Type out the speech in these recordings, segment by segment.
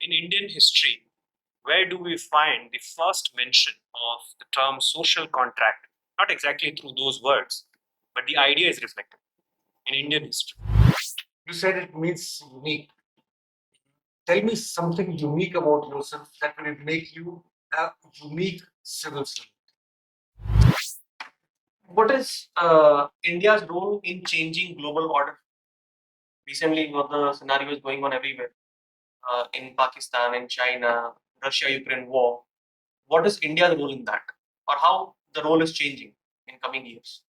In Indian history, where do we find the first mention of the term social contract? Not exactly through those words, but the idea is reflected in Indian history. You said it means unique. Tell me something unique about yourself that will make you a unique civil servant. What is India's role in changing global order? Recently, what the scenario is going on everywhere in Pakistan, in China, Russia-Ukraine war. What is India's role in that, or how the role is changing in coming years?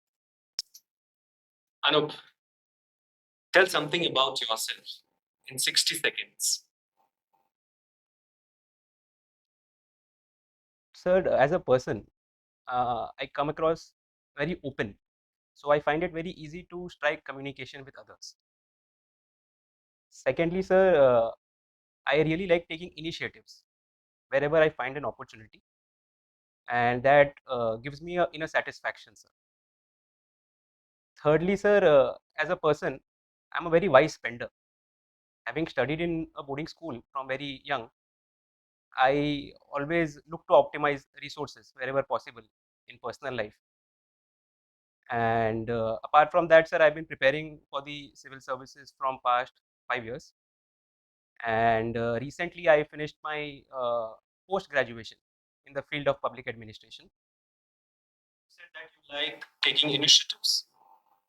Anup, tell something about yourself in 60 seconds. Sir, as a person, I come across very open. So I find it very easy to strike communication with others. Secondly, sir, I really like taking initiatives wherever I find an opportunity, and that gives me a inner satisfaction, sir. Thirdly, sir, as a person, I'm a very wise spender. Having studied in a boarding school from very young, I always look to optimize resources wherever possible in personal life. And apart from that, sir, I've been preparing for the civil services from past 5 years. And recently, I finished my post graduation in the field of public administration. You said that you like taking initiatives.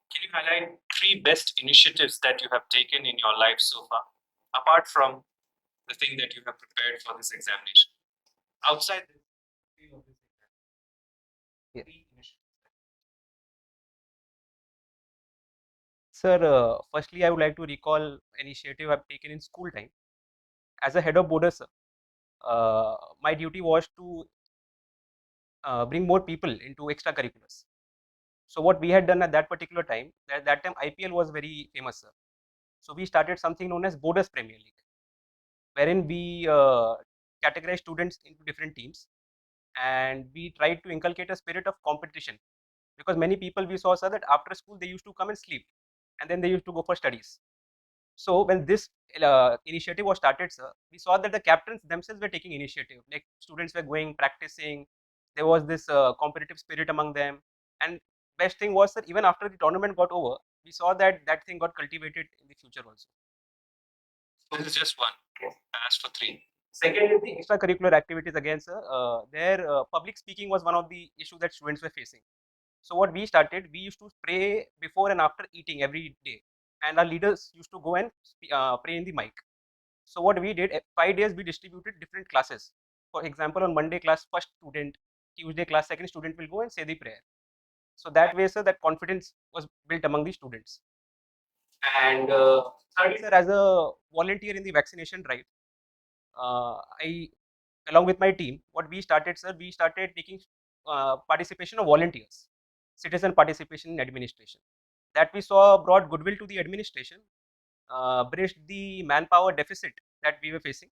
Can you highlight 3 best initiatives that you have taken in your life so far, apart from the thing that you have prepared for this examination? Outside the field of this examination, Yeah. 3 initiatives. Sir, firstly, I would like to recall initiative I've taken in school time. As a head of boarder, sir, my duty was to bring more people into extracurriculars. So what we had done at that particular time, at that time IPL was very famous, sir. So we started something known as Borders Premier League, wherein we categorize students into different teams, and we tried to inculcate a spirit of competition, because many people we saw, sir, that after school they used to come and sleep, and then they used to go for studies. So when this initiative was started, sir, we saw that the captains themselves were taking initiative. Like students were going, practicing. There was this competitive spirit among them. And best thing was, sir, even after the tournament got over, we saw that that thing got cultivated in the future also. So this is just one. I asked for 3. Second is the extracurricular activities again, sir. There, public speaking was one of the issues that students were facing. So what we started, we used to pray before and after eating every day, and our leaders used to go and pray in the mic. So what we did, 5 days we distributed different classes. For example, on Monday class, first student, Tuesday class, second student will go and say the prayer. So that way, sir, that confidence was built among the students. And thirdly, sir, as a volunteer in the vaccination drive, I, along with my team, what we started, sir, we started taking participation of volunteers, citizen participation in administration. That we saw brought goodwill to the administration, bridged the manpower deficit that we were facing,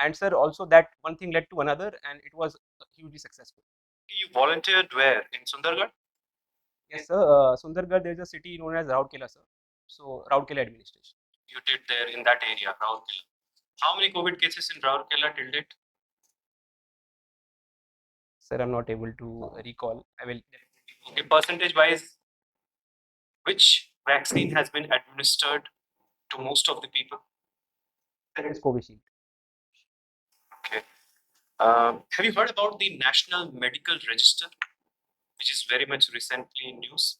and sir, also that one thing led to another, and it was hugely successful. You volunteered where? In Sundargarh? Yes, sir. Sundargarh, there is a city known as Rourkela, sir. So Rourkela administration. You did there in that area, Rourkela. How many COVID cases in Rourkela till date? Sir, I'm not able to recall. I will. Okay, percentage wise, which vaccine has been administered to most of the people? That is Covishield. Okay. Have you heard about the National Medical Register, which is very much recently in news?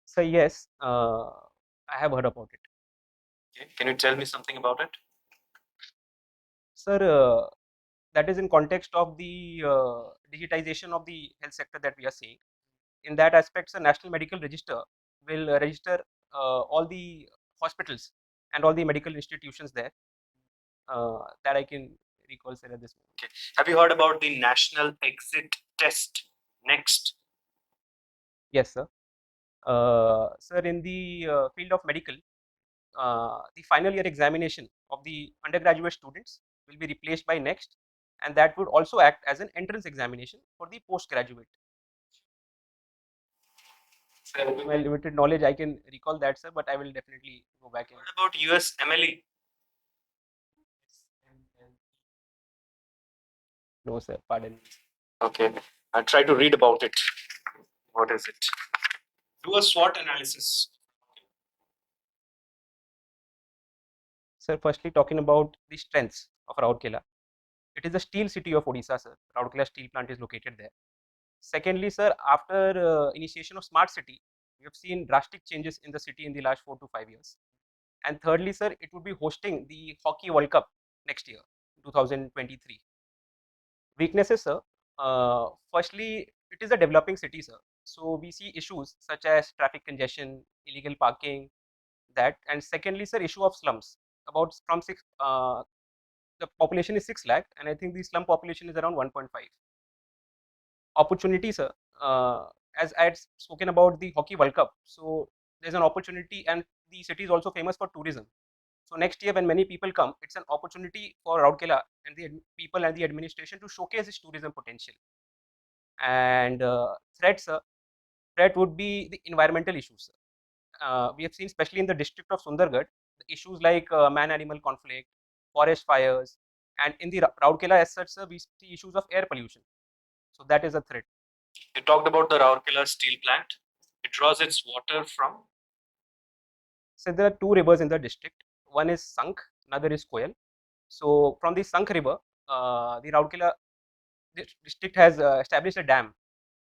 So yes, I have heard about it. Okay. Can you tell me something about it? Sir, that is in context of the digitization of the health sector that we are seeing. In that aspect, the National Medical Register will register all the hospitals and all the medical institutions there, that I can recall, sir, at this moment. Okay. Have you heard about the National Exit Test Next? Yes, sir. Sir, in the field of medical, the final year examination of the undergraduate students will be replaced by next, and that would also act as an entrance examination for the postgraduate. Sir, with my limited knowledge, I can recall that, sir, but I will definitely go back and. What about US MLE? No, sir. Pardon me. Okay. I'll try to read about it. What is it? Do a SWOT analysis. Sir, firstly, talking about the strengths of Rourkela. It is the steel city of Odisha, sir. Rourkela steel plant is located there. Secondly, sir, after initiation of smart city, we have seen drastic changes in the city in the last 4 to 5 years. And thirdly, sir, it would be hosting the Hockey World Cup next year, 2023. Weaknesses, sir. Firstly, it is a developing city, sir. So we see issues such as traffic congestion, illegal parking, that. And secondly, sir, issue of slums. About from the population is 6 lakh, and I think the slum population is around 1.5. Opportunity, sir. As I had spoken about the Hockey World Cup, so there's an opportunity, and the city is also famous for tourism. So next year, when many people come, it's an opportunity for Rourkela and the people and the administration to showcase its tourism potential. And threat would be the environmental issues, sir. We have seen, especially in the district of Sundargarh, the issues like man-animal conflict, forest fires, and in the Rourkela as such, sir, we see issues of air pollution. So that is a threat. You talked about the Rourkela steel plant. It draws its water from. So there are two rivers in the district. One is Sank, another is Koyal. So from the Sank river, the Rourkela district has established a dam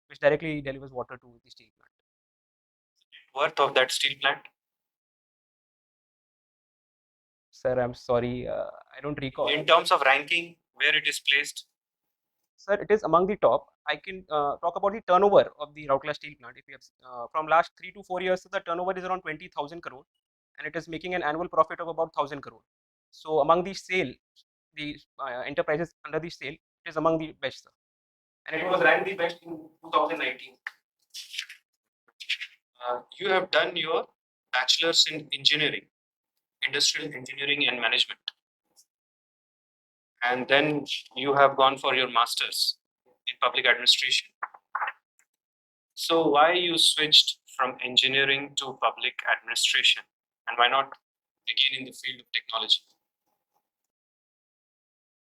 which directly delivers water to the steel plant. Worth of that steel plant. Sir, I'm sorry, I don't recall. In terms of ranking, where it is placed. Sir, it is among the top. I can talk about the turnover of the Rourkela steel plant. If you have from last 3 to 4 years, the turnover is around 20,000 crore, and it is making an annual profit of about 1,000 crore. So among the enterprises under the sale, it is among the best, sir. And it was ranked the best in 2019. You have done your bachelor's in engineering, industrial engineering and management, and then you have gone for your master's in public administration. So why you switched from engineering to public administration, and why not again in the field of technology?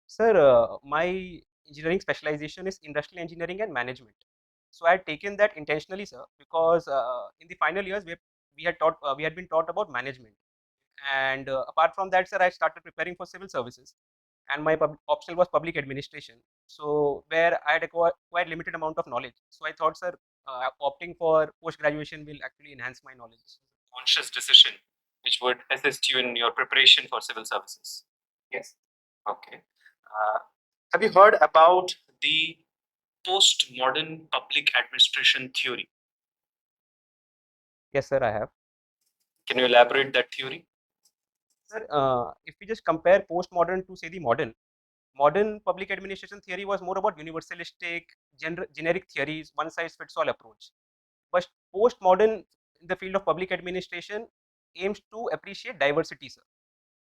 Sir, my engineering specialization is industrial engineering and management. So I had taken that intentionally, sir, because in the final years we had been taught about management, and apart from that, sir, I started preparing for civil services, and my optional was public administration. So where I had acquired quite limited amount of knowledge, so I thought, sir, opting for post graduation will actually enhance my knowledge. Conscious decision which would assist you in your preparation for civil services. Yes. Okay. Have you heard about the postmodern public administration theory? Yes, sir, I have. Can you elaborate that theory? Sir, if we just compare postmodern to say the modern public administration theory was more about universalistic, generic theories, one size fits all approach. But postmodern in the field of public administration aims to appreciate diversity, sir.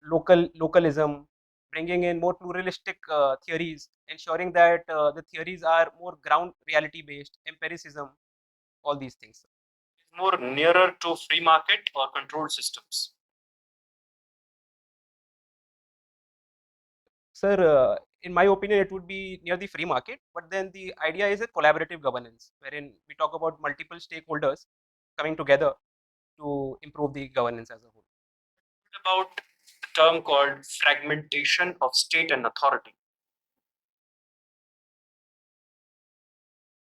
Localism, bringing in more pluralistic theories, ensuring that the theories are more ground reality based, empiricism, all these things. More nearer to free market or controlled systems? Sir, in my opinion, it would be near the free market, but then the idea is a collaborative governance, wherein we talk about multiple stakeholders coming together to improve the governance as a whole. What about the term called fragmentation of state and authority?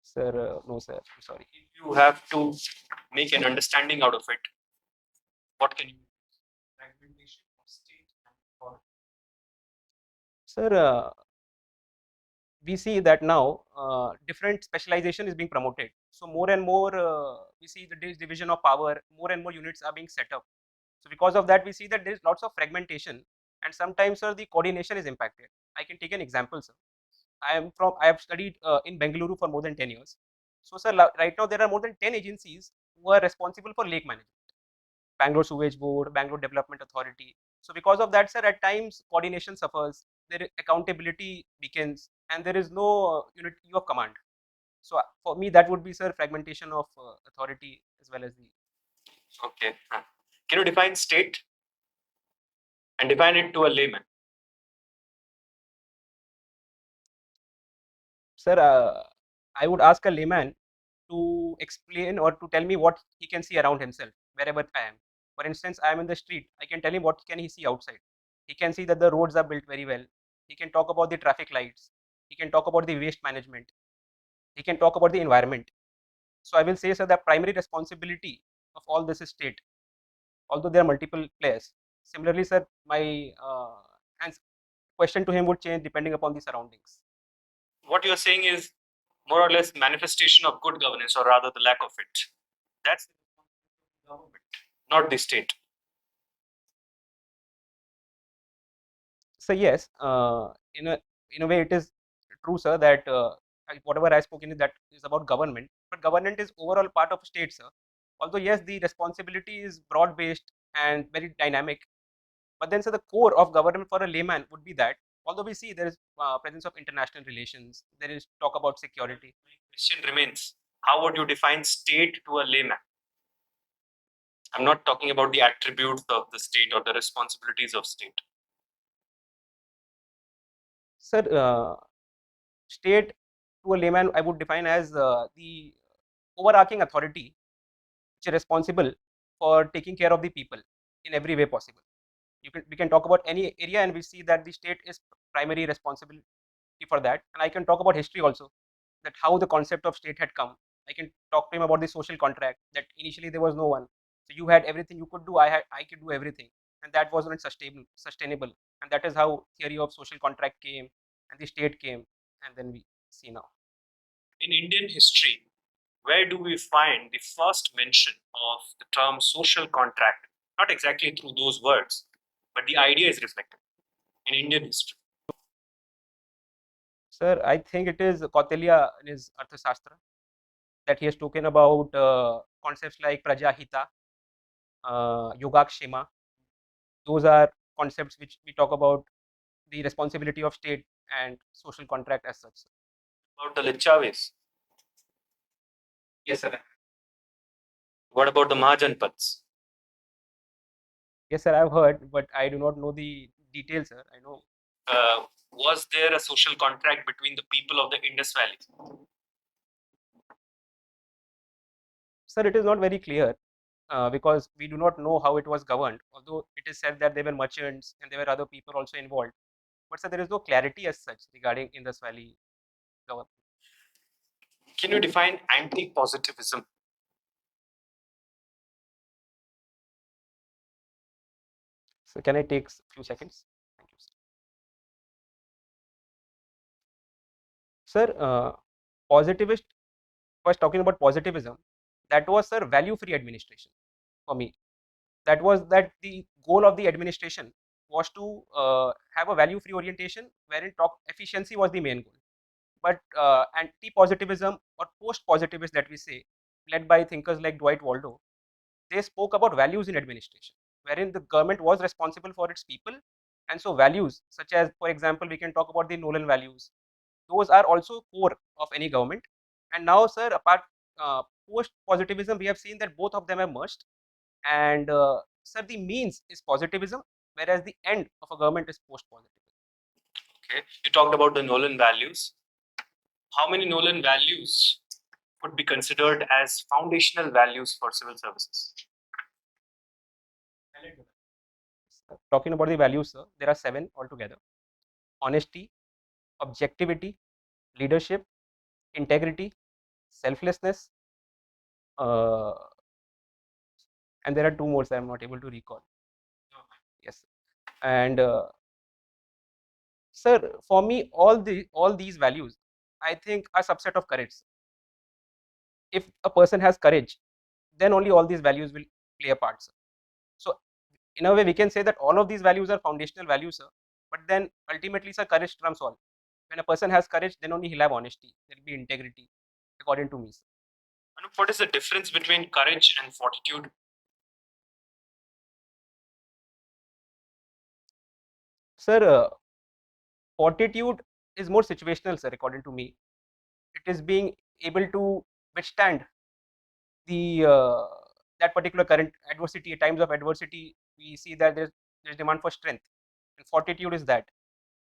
Sir, no, sir, I'm sorry. If you have to make an understanding out of it, what can you do? Fragmentation of state and authority. Sir, we see that now different specialization is being promoted. So more and more we see the division of power, more and more units are being set up. So because of that, we see that there is lots of fragmentation, and sometimes, sir, the coordination is impacted. I can take an example, sir. I have studied in Bengaluru for more than 10 years. So, sir, right now there are more than 10 agencies who are responsible for lake management. Bangalore Sewage Board, Bangalore Development Authority. So because of that, sir, at times coordination suffers, there accountability weakens, and there is no unity of command. So for me, that would be, sir, fragmentation of authority as well as the. Okay. Can you define state and define it to a layman? Sir, I would ask a layman to explain or to tell me what he can see around himself wherever I am. For instance, I am in the street. I can tell him what can he see outside. He can see that the roads are built very well. He can talk about the traffic lights. He can talk about the waste management. He can talk about the environment. So I will say, sir, the primary responsibility of all this is state, although there are multiple players. Similarly, sir, my question to him would change depending upon the surroundings. What you're saying is more or less manifestation of good governance, or rather the lack of it. That's the government, not the state. So yes, in a way, it is true, sir, that whatever I spoken is that is about government, but government is overall part of state, sir. Although yes, the responsibility is broad based and very dynamic, but then, so the core of government for a layman would be that. Although we see there is presence of international relations, there is talk about security. My question remains: how would you define state to a layman? I'm not talking about the attributes of the state or the responsibilities of state. Sir, state to a layman, I would define as the overarching authority which is responsible for taking care of the people in every way possible. We can talk about any area and we see that the state is primary responsibility for that. And I can talk about history also, that how the concept of state had come. I can talk to him about the social contract, that initially there was no one. So you had everything you could do, I could do everything. And that wasn't sustainable. And that is how theory of social contract came and the state came. And then we see now. In Indian history, where do we find the first mention of the term social contract? Not exactly through those words, but the idea is reflected in Indian history. Sir, I think it is Kautilya in his Arthashastra that he has spoken about concepts like Prajahita, Yogakshema. Those are concepts which we talk about the responsibility of state and social contract as such. About the Lichavis? Yes, sir. What about the Mahajanpads? Yes, sir, I've heard, but I do not know the details, sir. I know. Was there a social contract between the people of the Indus Valley? Sir, it is not very clear because we do not know how it was governed, although it is said that there were merchants and there were other people also involved. But sir, there is no clarity as such regarding Indus Valley government. Can you define anti-positivism? So can I take a few seconds? Thank you, sir. Sir, positivist, was talking about positivism, that was, sir, value-free administration for me. That was that the goal of the administration was to have a value-free orientation wherein top efficiency was the main goal. But anti-positivism or post-positivist that we say, led by thinkers like Dwight Waldo, they spoke about values in administration, wherein the government was responsible for its people. And so values such as, for example, we can talk about the Nolan values. Those are also core of any government. And now, sir, apart post-positivism, we have seen that both of them have merged. And sir, the means is positivism, whereas the end of a government is post-positivism. Okay, you talked about the Nolan values. How many Nolan values could be considered as foundational values for civil services? Talking about the values, sir, there are 7 altogether: honesty, objectivity, leadership, integrity, selflessness, and there are 2 more, sir, I'm not able to recall. Yes, and sir, for me, all these values, I think, are subset of courage. If a person has courage, then only all these values will play a part, sir. So in a way, we can say that all of these values are foundational values, sir. But then ultimately, sir, courage trumps all. When a person has courage, then only he'll have honesty. There will be integrity, according to me, sir. Anup, what is the difference between courage and fortitude? Sir, fortitude is more situational, sir, according to me. It is being able to withstand the that particular current adversity. At times of adversity, we see that there's demand for strength, and fortitude is that.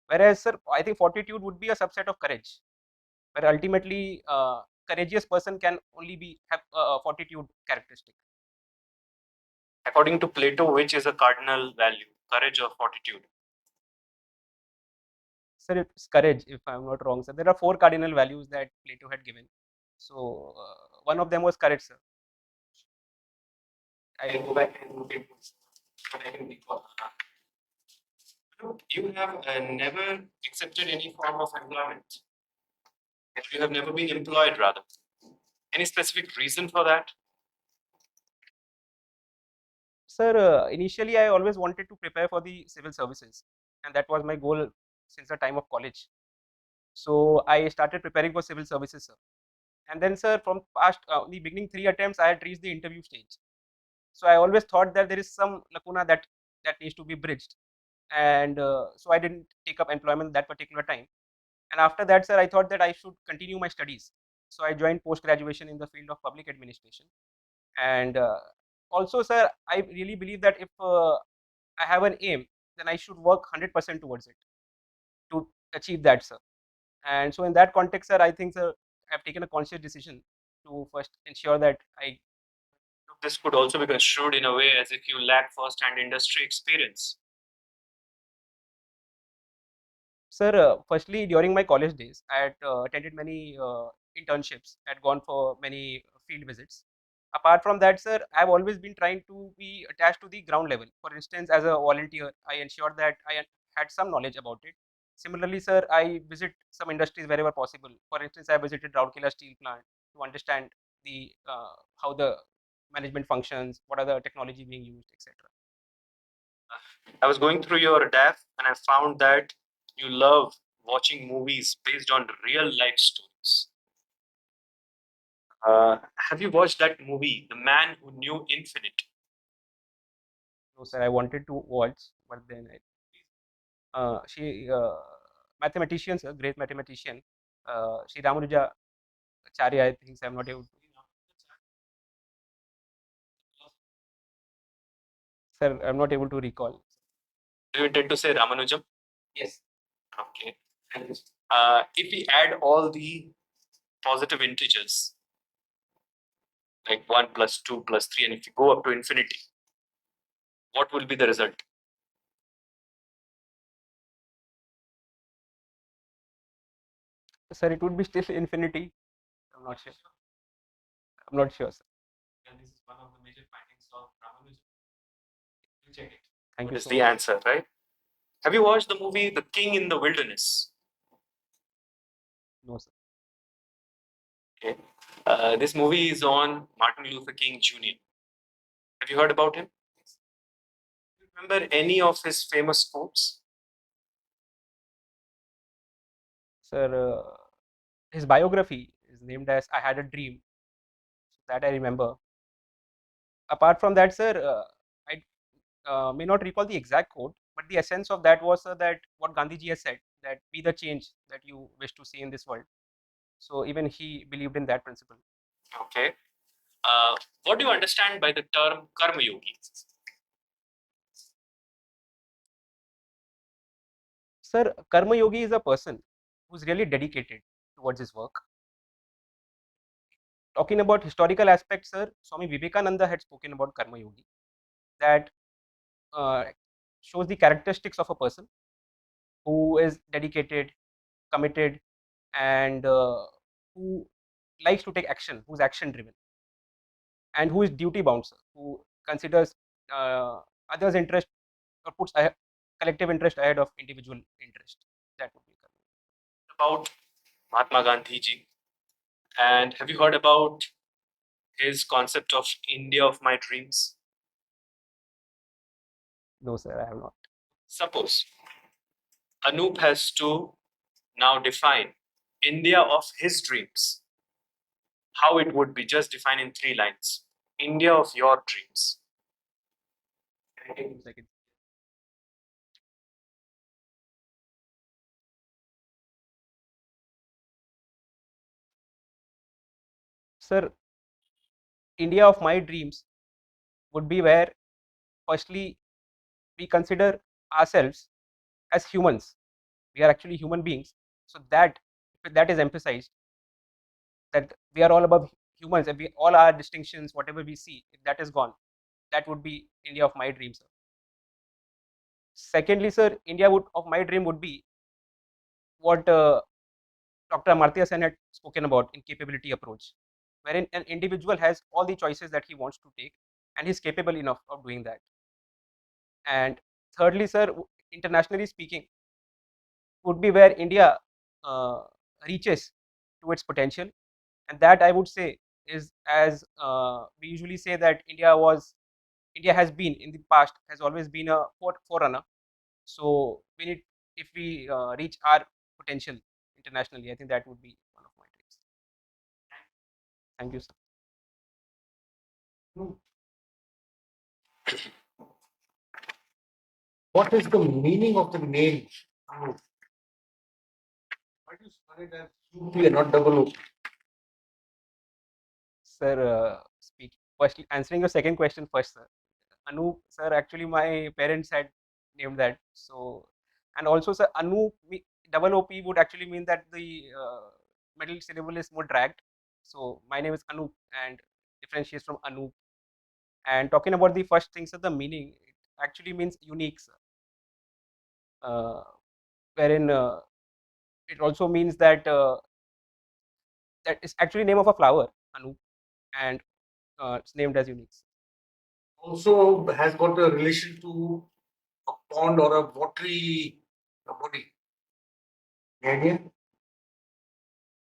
Whereas, sir, I think fortitude would be a subset of courage, But ultimately, courageous person can only be have a fortitude characteristic. According to Plato, which is a cardinal value, courage or fortitude? Sir, it's courage, if I'm not wrong, sir. There are 4 cardinal values that Plato had given. So one of them was courage, sir. I'll go back and look into what I can recall. You have never accepted any form of employment. You have never been employed, rather. Any specific reason for that? Sir, initially I always wanted to prepare for the civil services, and that was my goal since the time of college. So I started preparing for civil services, sir. And then, sir, from past the beginning 3 attempts, I had reached the interview stage. So I always thought that there is some lacuna that needs to be bridged, and so I didn't take up employment that particular time. And after that, sir, I thought that I should continue my studies. So I joined post graduation in the field of public administration. And also, sir, I really believe that if I have an aim, then I should work 100% towards it to achieve that, sir. And so, in that context, sir, I think, sir, I've taken a conscious decision to first ensure that I. This could also be construed in a way as if you lack first-hand industry experience. Sir, firstly, during my college days, I had attended many internships, I had gone for many field visits. Apart from that, sir, I've always been trying to be attached to the ground level. For instance, as a volunteer, I ensured that I had some knowledge about it. Similarly, sir, I visit some industries wherever possible. For instance, I visited Rourkela Steel Plant to understand the how the management functions, what are the technology being used, etc. I was going through your DAF and I found that you love watching movies based on real life stories. Have you watched that movie, The Man Who Knew Infinite? So, sir, I wanted to watch, but then she mathematician, sir, great mathematician, Sri Ramanuja Acharya, I think, I'm not able to. Sir, I'm not able to recall. Do you intend to say Ramanujam? Yes. Okay. If we add all the positive integers, like 1 plus 2 plus 3, and if you go up to infinity, what will be the result? Sir, it would be still infinity. I'm not sure. I'm not sure, sir. And this is one of the major findings of Ramanujan. You check it. Thank What you is so the much. answer, right? Have you watched the movie The King in the Wilderness? No, sir. Okay. This movie is on Martin Luther King Jr. Have you heard about him? Do you remember any of his famous quotes? Sir, his biography is named as I Had a Dream. That I remember. Apart from that, sir, I may not recall the exact quote, but the essence of that was, sir, that what Gandhiji has said, that be the change that you wish to see in this world. So even he believed in that principle. Okay. What do you understand by the term Karma Yogi? Sir, Karma Yogi is a person who's really dedicated towards his work. Talking about historical aspects, sir, Swami Vivekananda had spoken about Karma Yogi, that uh, shows the characteristics of a person who is dedicated, committed, and who likes to take action, who's action driven, and who is duty bound, sir, who considers others' interest or puts collective interest ahead of individual interest. That would be About Mahatma Gandhi ji. And have you heard about his concept of India of my dreams? no, sir, I have not. Suppose Anup has to now define India of his dreams. How it would be, just define in 3 lines. India of your dreams. 2 seconds. Sir, India of my dreams would be where, firstly, we consider ourselves as humans. We are actually human beings. So that, if that is emphasized, that we are all above humans, and we all our distinctions, whatever we see, if that is gone, that would be India of my dreams, sir. Secondly, sir, India would of my dream would be what Dr. Amartya Sen had spoken about in capability approach, wherein an individual has all the choices that he wants to take, and he's capable enough of doing that. And thirdly, sir, internationally speaking, would be where India uh, reaches to its potential, and that I would say is, as we usually say, that India has been in the past, has always been a forerunner. So we need, if we reach our potential internationally, I think that would be one of my dreams. Thank you, sir. What is the meaning of the name Anup? Why do you spell it as UP and not double O? Sir, speak first. Answering your second question first, sir. Anup, sir, actually my parents had named that. So, and also, sir, Anup, double OP would actually mean that the middle syllable is more dragged. So my name is Anup and differentiates from Anup. And talking about the first thing, sir, the meaning, it actually means unique, sir. Uh, wherein it also means that that is actually name of a flower, Anup, and it's named as unique. Also has got a relation to a pond or a watery body. Any idea?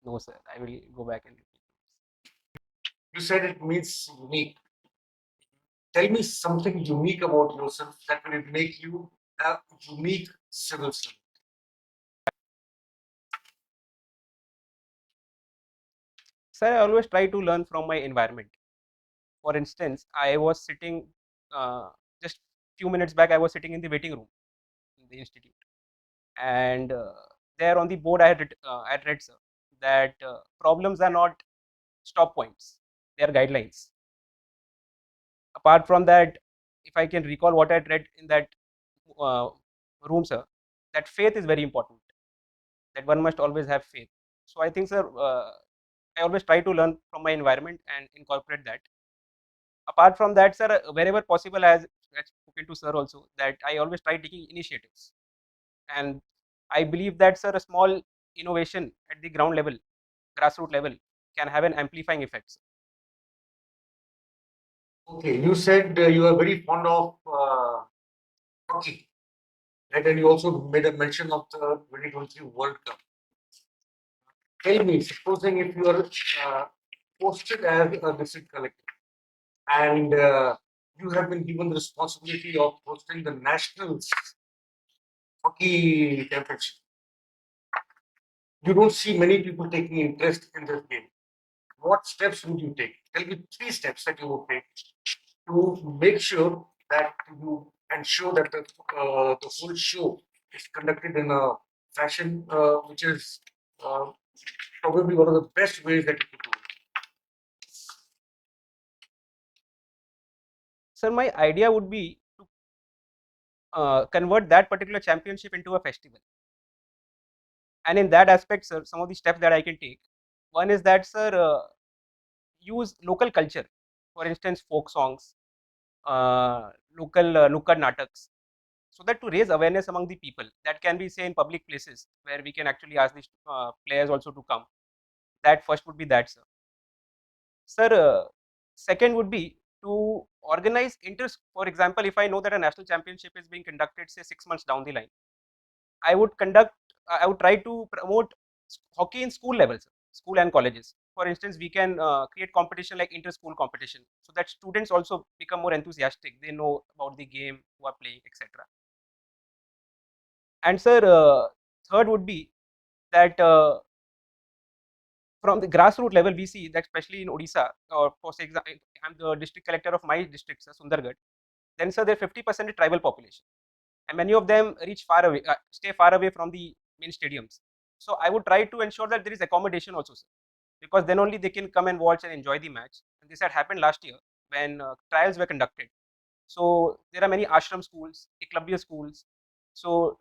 No, sir, I will go back and repeat. You said it means unique. Tell me something unique about yourself that will make you a unique civil servant. Sir, I always try to learn from my environment. For instance, I was sitting just few minutes back. I was sitting in the waiting room in the institute, and there on the board I had read, sir, that problems are not stop points; they are guidelines. Apart from that, if I can recall what I had read in that uh, room, sir, that faith is very important. That one must always have faith. So I think, sir, I always try to learn from my environment and incorporate that. Apart from that, sir, wherever possible, as I've spoken to sir also, that I always try taking initiatives, and I believe that, sir, a small innovation at the ground level, grassroots level, can have an amplifying effect, sir. Okay, you said you are very fond of hockey, right? And you also made a mention of the 2023 World Cup. Tell me, supposing if you are posted as a district collector and you have been given the responsibility of hosting the national hockey championship, you don't see many people taking interest in this game. What steps would you take? Tell me 3 steps that you would take to make sure that you ensure that the whole show is conducted in a fashion which is uh, probably one of the best ways that you could do it. Sir, my idea would be to convert that particular championship into a festival. And in that aspect, sir, some of the steps that I can take. One is that, sir, use local culture, for instance, folk songs, local nukkad nataks, so that to raise awareness among the people. That can be, say, in public places where we can actually ask the players also to come. That first would be that, sir. Sir, second would be to organize for example, if I know that a national championship is being conducted, say, 6 months down the line, I would I would try to promote hockey in school levels, school and colleges. For instance, we can create competition like inter-school competition, so that students also become more enthusiastic. They know about the game, who are playing, etc. And sir, third would be that from the grassroots level, we see that especially in Odisha, or for example, I'm the district collector of my district, sir, Sundargarh. Then, sir, there 50% is tribal population, and many of them reach far away, stay far away from the main stadiums. So I would try to ensure that there is accommodation also, sir, because then only they can come and watch and enjoy the match. And this had happened last year when trials were conducted. So there are many ashram schools, eklavya schools. So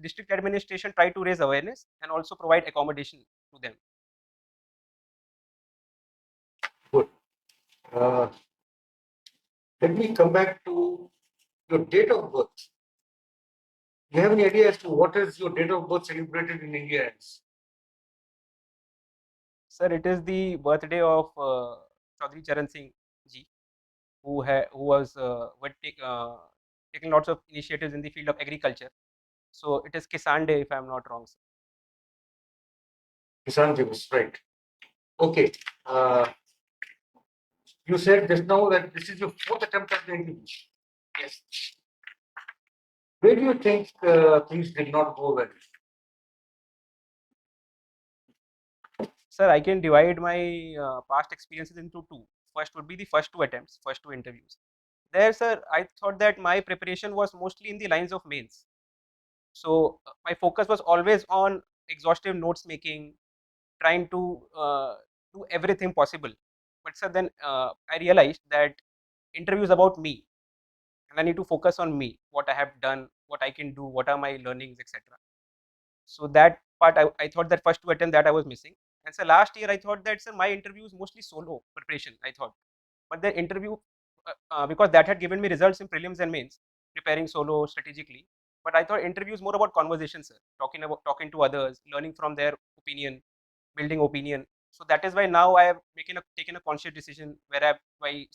district administration tried to raise awareness and also provide accommodation to them. Uh, Let me come back to your date of birth. Do you have any idea as to what is your date of birth celebrated in India as? Sir, it is the birthday of Chaudhary Charan Singh ji, who was taking lots of initiatives in the field of agriculture. So it is Kisan Day, if I am not wrong, sir. Kisan Divas, right? Okay. You said just now that this is your fourth attempt at the interview. Yes. Where do you think things did not go well? Sir, I can divide my past experiences into two. First would be the first two attempts, first two interviews. There, sir, I thought that my preparation was mostly in the lines of mains. So my focus was always on exhaustive notes making, trying to do everything possible. But sir, then I realized that interview is about me, and I need to focus on me, what I have done, what I can do, what are my learnings, etc. So that part, I thought that first two attempt that I was missing. And so last year I thought that sir, my interview is mostly solo preparation. I thought, but the interview because that had given me results in prelims and mains, preparing solo strategically. But I thought interview is more about conversation, sir, talking to others, learning from their opinion, building opinion. So that is why now I have taken a conscious decision where I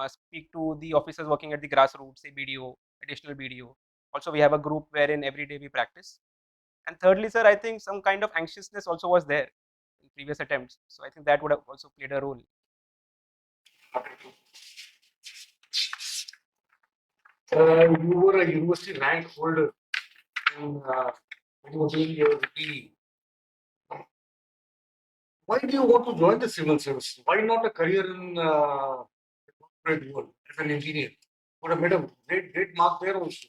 speak to the officers working at the grassroots, say BDO, additional BDO. Also, we have a group wherein every day we practice. And thirdly, sir, I think some kind of anxiousness also was there in previous attempts. So I think that would have also played a role. You were a university rank holder when you were doing your PE. Why do you want to join the civil service? Why not a career in the corporate world as an engineer? Would have made a great mark there also.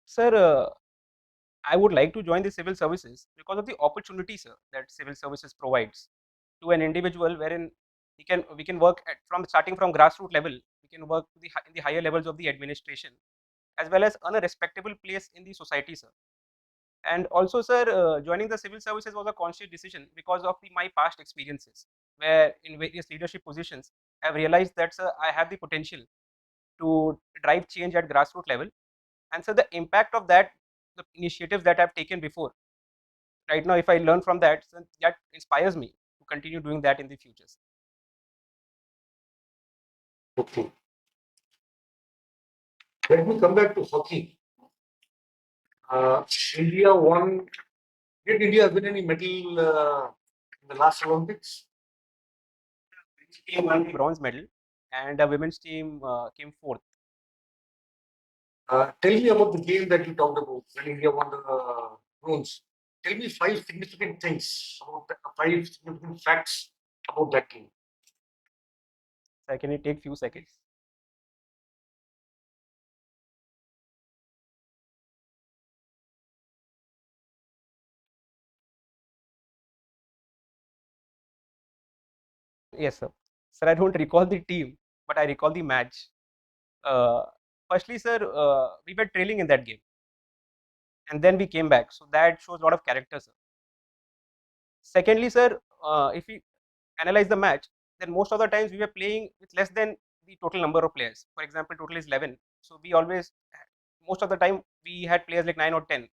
Sir, I would like to join the civil services because of the opportunity, sir, that civil services provides to an individual, wherein we can work from starting from grassroots level. We can work to in the higher levels of the administration, as well as earn a respectable place in the society, sir. And also, sir, joining the civil services was a conscious decision because of my past experiences, where in various leadership positions, I have realized that, sir, I have the potential to drive change at grassroots level. And so the impact of that, the initiatives that I've taken before, right now, if I learn from that, so that inspires me to continue doing that in the future. Okay. Let me come back to hockey. India won. Did India win any medal in the last Olympics? Team won the bronze medal, and the women's team came fourth. Tell me about the game that you talked about when India won the bronze. Tell me five significant things about five significant facts about that game. So can you take few seconds? Yes, sir. Sir, I don't recall the team, but I recall the match. Uh, Firstly, sir, we were trailing in that game, and then we came back. So that shows a lot of character, sir. Secondly, sir, if we analyze the match, then most of the times we were playing with less than the total number of players. For example, total is 11. So we always, most of the time, we had players like 9 or 10.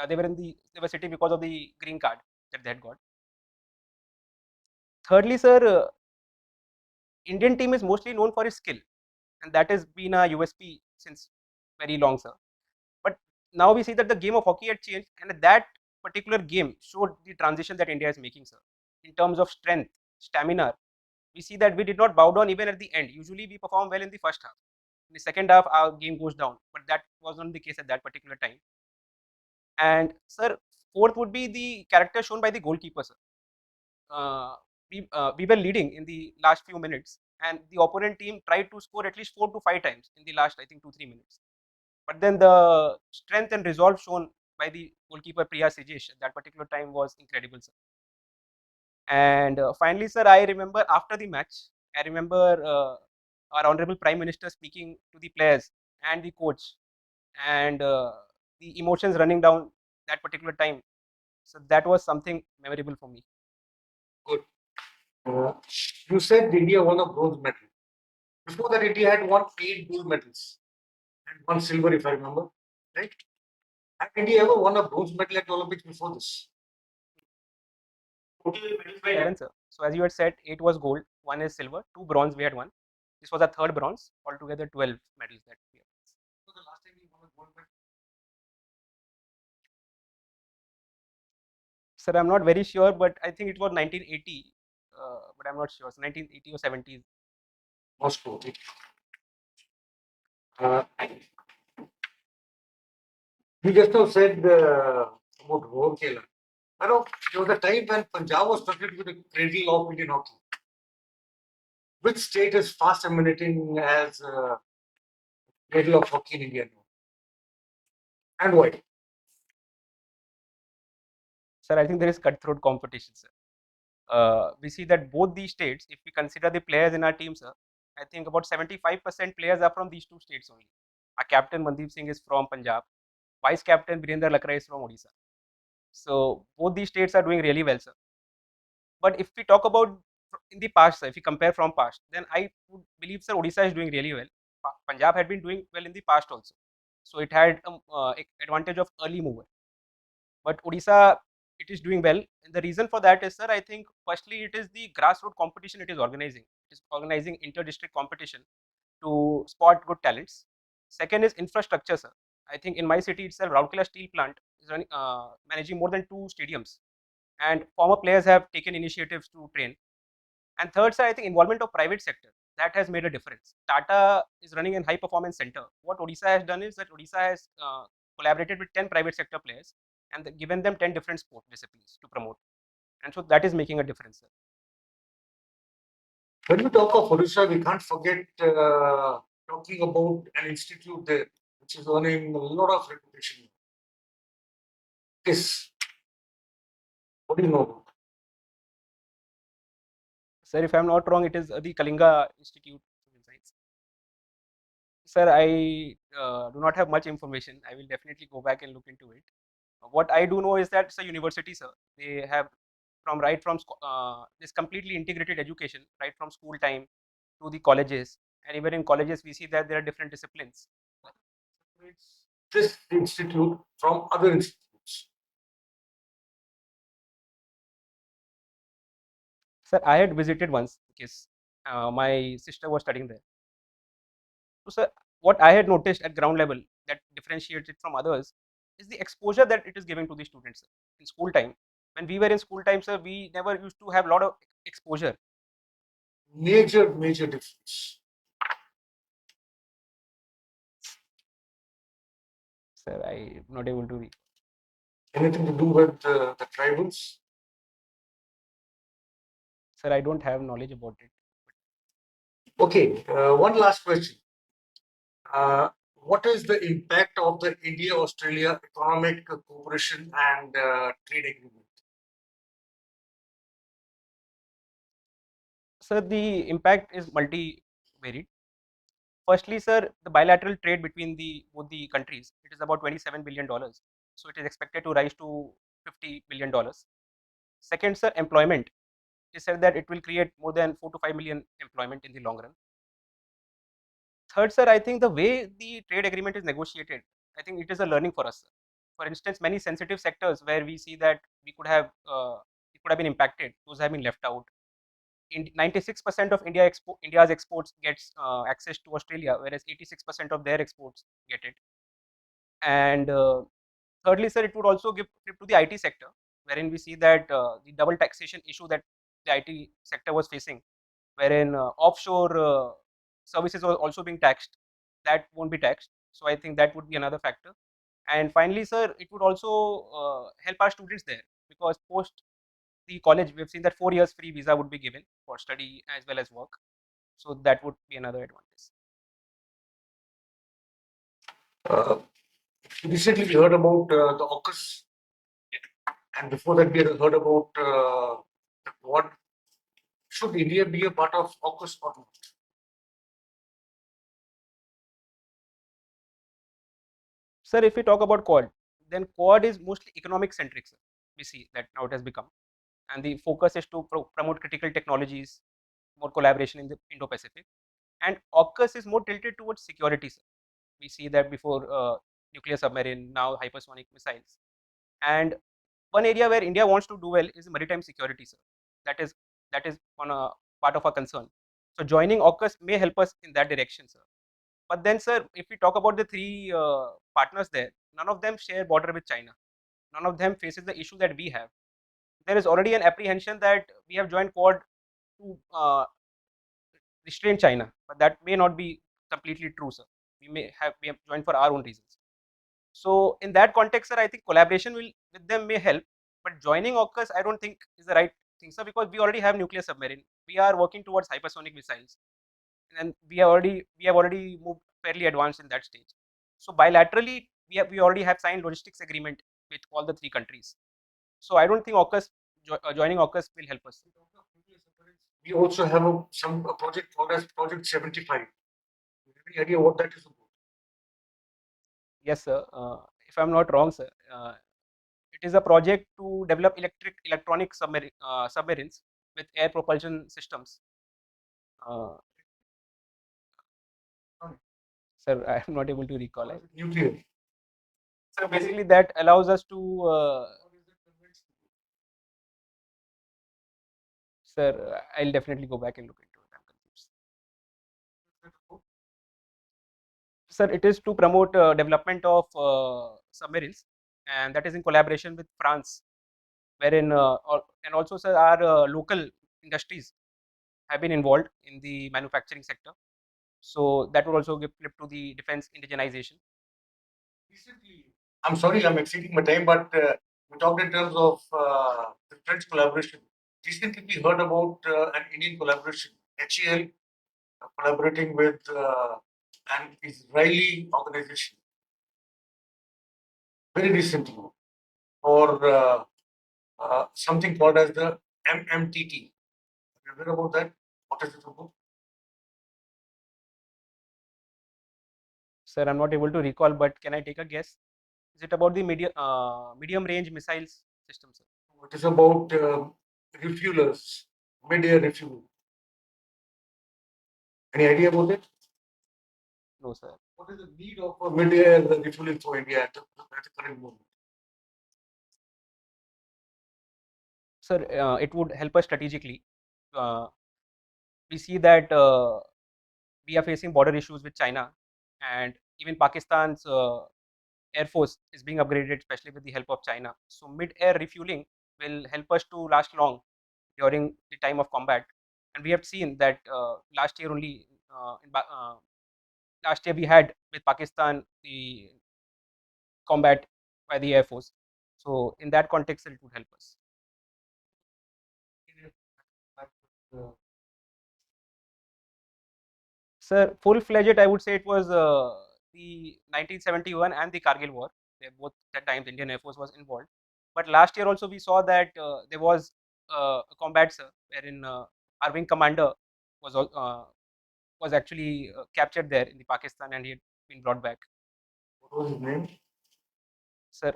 They were sitting because of the green card that they had got. Thirdly, sir, Indian team is mostly known for its skill, and that has been a USP since very long, sir. But now we see that the game of hockey had changed, and that particular game showed the transition that India is making, sir. In terms of strength, stamina, we see that we did not bow down even at the end. Usually, we perform well in the first half. In the second half, our game goes down, but that was not the case at that particular time. And sir, fourth would be the character shown by the goalkeeper, sir. Uh, we were leading in the last few minutes, and the opponent team tried to score at least 4 to 5 times in the last, I think, 2 3 minutes. But then the strength and resolve shown by the goalkeeper Priya Sijesh at that particular time was incredible, sir. And finally, sir, I remember after the match, I remember our honorable Prime Minister speaking to the players and the coach, and the emotions running down that particular time. So that was something memorable for me. Good. You said India won a bronze medal. Before that, India had won 8 gold medals and 1 silver, if I remember. Right? Had India ever won a bronze medal at the Olympics before this? Total medals by 11, sir. So as you had said, 8 was gold, 1 is silver, 2 bronze we had won. This was our third bronze, altogether 12 medals that we have. Was the last time we won a gold medal? Sir, I'm not very sure, but I think it was 1980, but I'm not sure. So 1980 or 70s. Moscow. Uh, you just now said about Rourkela. I know there was a time when Punjab was considered to be the cradle of Indian hockey. Which state is fast emanating as cradle of hockey in India now? And why? Sir, I think there is cutthroat competition, sir. We see that both these states, if we consider the players in our team, sir, I think about 75% players are from these two states only. Our captain Mandeep Singh is from Punjab, vice captain Birender Lakra is from Odisha. So both these states are doing really well, sir. But if we talk about in the past, sir, if we compare from past, then I would believe, sir, Odisha is doing really well. Punjab had been doing well in the past also, so it had advantage of early mover. But Odisha, it is doing well. And the reason for that is, sir, I think firstly it is the grassroots competition it is organizing. It is organizing inter-district competition to spot good talents. Second is infrastructure, sir. I think in my city itself, Rourkela Steel Plant is running, managing more than 2 stadiums, and former players have taken initiatives to train. And third, sir, I think involvement of private sector that has made a difference. Tata is running a high performance center. What Odisha has done is that Odisha has collaborated with 10 private sector players and given them 10 different sport disciplines to promote. And so that is making a difference, sir. When we talk of Odisha, we can't forget talking about an institute there, which is earning a lot of reputation. Yes. What do you know about? Sir, if I'm not wrong, it is the Kalinga Institute of Science. Sir, I do not have much information. I will definitely go back and look into it. What I do know is that it's a university, sir. They have from this completely integrated education, right from school time to the colleges, and even in colleges we see that there are different disciplines. This institute from other institutes. Sir, I had visited once because my sister was studying there. So, sir, what I had noticed at ground level that differentiates it from others is the exposure that it is giving to the students, sir, in school time. When we were in school time, sir, we never used to have a lot of exposure. Major difference. Sir, I'm not able to. Anything to do with the tribals? Sir, I don't have knowledge about it. Okay, one last question. What is the impact of the India-Australia economic cooperation and trade agreement? Sir, the impact is multi-varied. Firstly, sir, the bilateral trade between both the countries, it is about $27 billion. So it is expected to rise to $50 billion. Second, sir, employment. It is said that it will create more than 4 to 5 million employment in the long run. Third, sir, I think the way the trade agreement is negotiated, I think it is a learning for us, sir. For instance, many sensitive sectors where we see that it could have been impacted, those have been left out. 96% of India's exports gets access to Australia, whereas 86% of their exports get it. And thirdly, sir, it would also give flip to the IT sector, wherein we see that the double taxation issue that the IT sector was facing, wherein offshore services are also being taxed, that won't be taxed. So I think that would be another factor. And finally, sir, it would also help our students there, because post the college, we've seen that 4 years free visa would be given for study as well as work. So that would be another advantage. Recently, we heard about the AUKUS, and before that, we had heard about the Quad. Should India be a part of AUKUS or not? Sir, if we talk about Quad, then Quad is mostly economic centric, sir. We see that now it has become. and the focus is to promote critical technologies, more collaboration in the Indo-Pacific. And AUKUS is more tilted towards security, sir. We see that before nuclear submarine, now hypersonic missiles. And one area where India wants to do well is maritime security, sir. That is on a part of our concern. So joining AUKUS may help us in that direction, sir. But then, sir, if we talk about the three partners there, none of them share border with China. None of them faces the issue that we have. There is already an apprehension that we have joined Quad to restrain China, but that may not be completely true, sir. We have joined for our own reasons. So in that context, sir, I think collaboration will with them may help, but joining AUKUS, I don't think is the right thing, sir, because we already have nuclear submarine. We are working towards hypersonic missiles, and we have already moved fairly advanced in that stage. So bilaterally, we already have signed logistics agreement with all the three countries. So I don't think AUKUS joining AUKUS will help us. We also have a project called as Project 75. Any idea what that is about? Yes, sir. If I'm not wrong, sir, it is a project to develop electronic submarines with air propulsion systems. Uh, Sir, I am not able to recall it. Nuclear. So basically, that allows us to, sir, I'll definitely go back and look into it. I'm confused. Sir, it is to promote development of submarines, and that is in collaboration with France, wherein and also, sir, our local industries have been involved in the manufacturing sector. So that would also give flip to the defense indigenization. Recently, I'm sorry, I'm exceeding my time, but we talked in terms of the French collaboration. Recently, we heard about an Indian collaboration, HEL, collaborating with an Israeli organization. Very recently, for something called as the MMTT. Have you heard about that? What is it about? Sir, I'm not able to recall, but can I take a guess? Is it about the medium range missiles system, sir? It is about refuelers, mid-air refuel. Any idea about it? No, sir. What is the need of a mid-air refueling for India at the current moment? Sir, it would help us strategically. We see that we are facing border issues with China, and even Pakistan's Air Force is being upgraded, especially with the help of China. So mid-air refueling will help us to last long during the time of combat. And we have seen that last year only, last year we had with Pakistan the combat by the Air Force. So in that context, it would help us. Sir, full-fledged, I would say it was the 1971 and the Kargil War. They both that times Indian Air Force was involved. But last year also we saw that there was a combat, sir, wherein our wing commander was was actually captured there in the Pakistan, and he had been brought back. What was his name? Sir,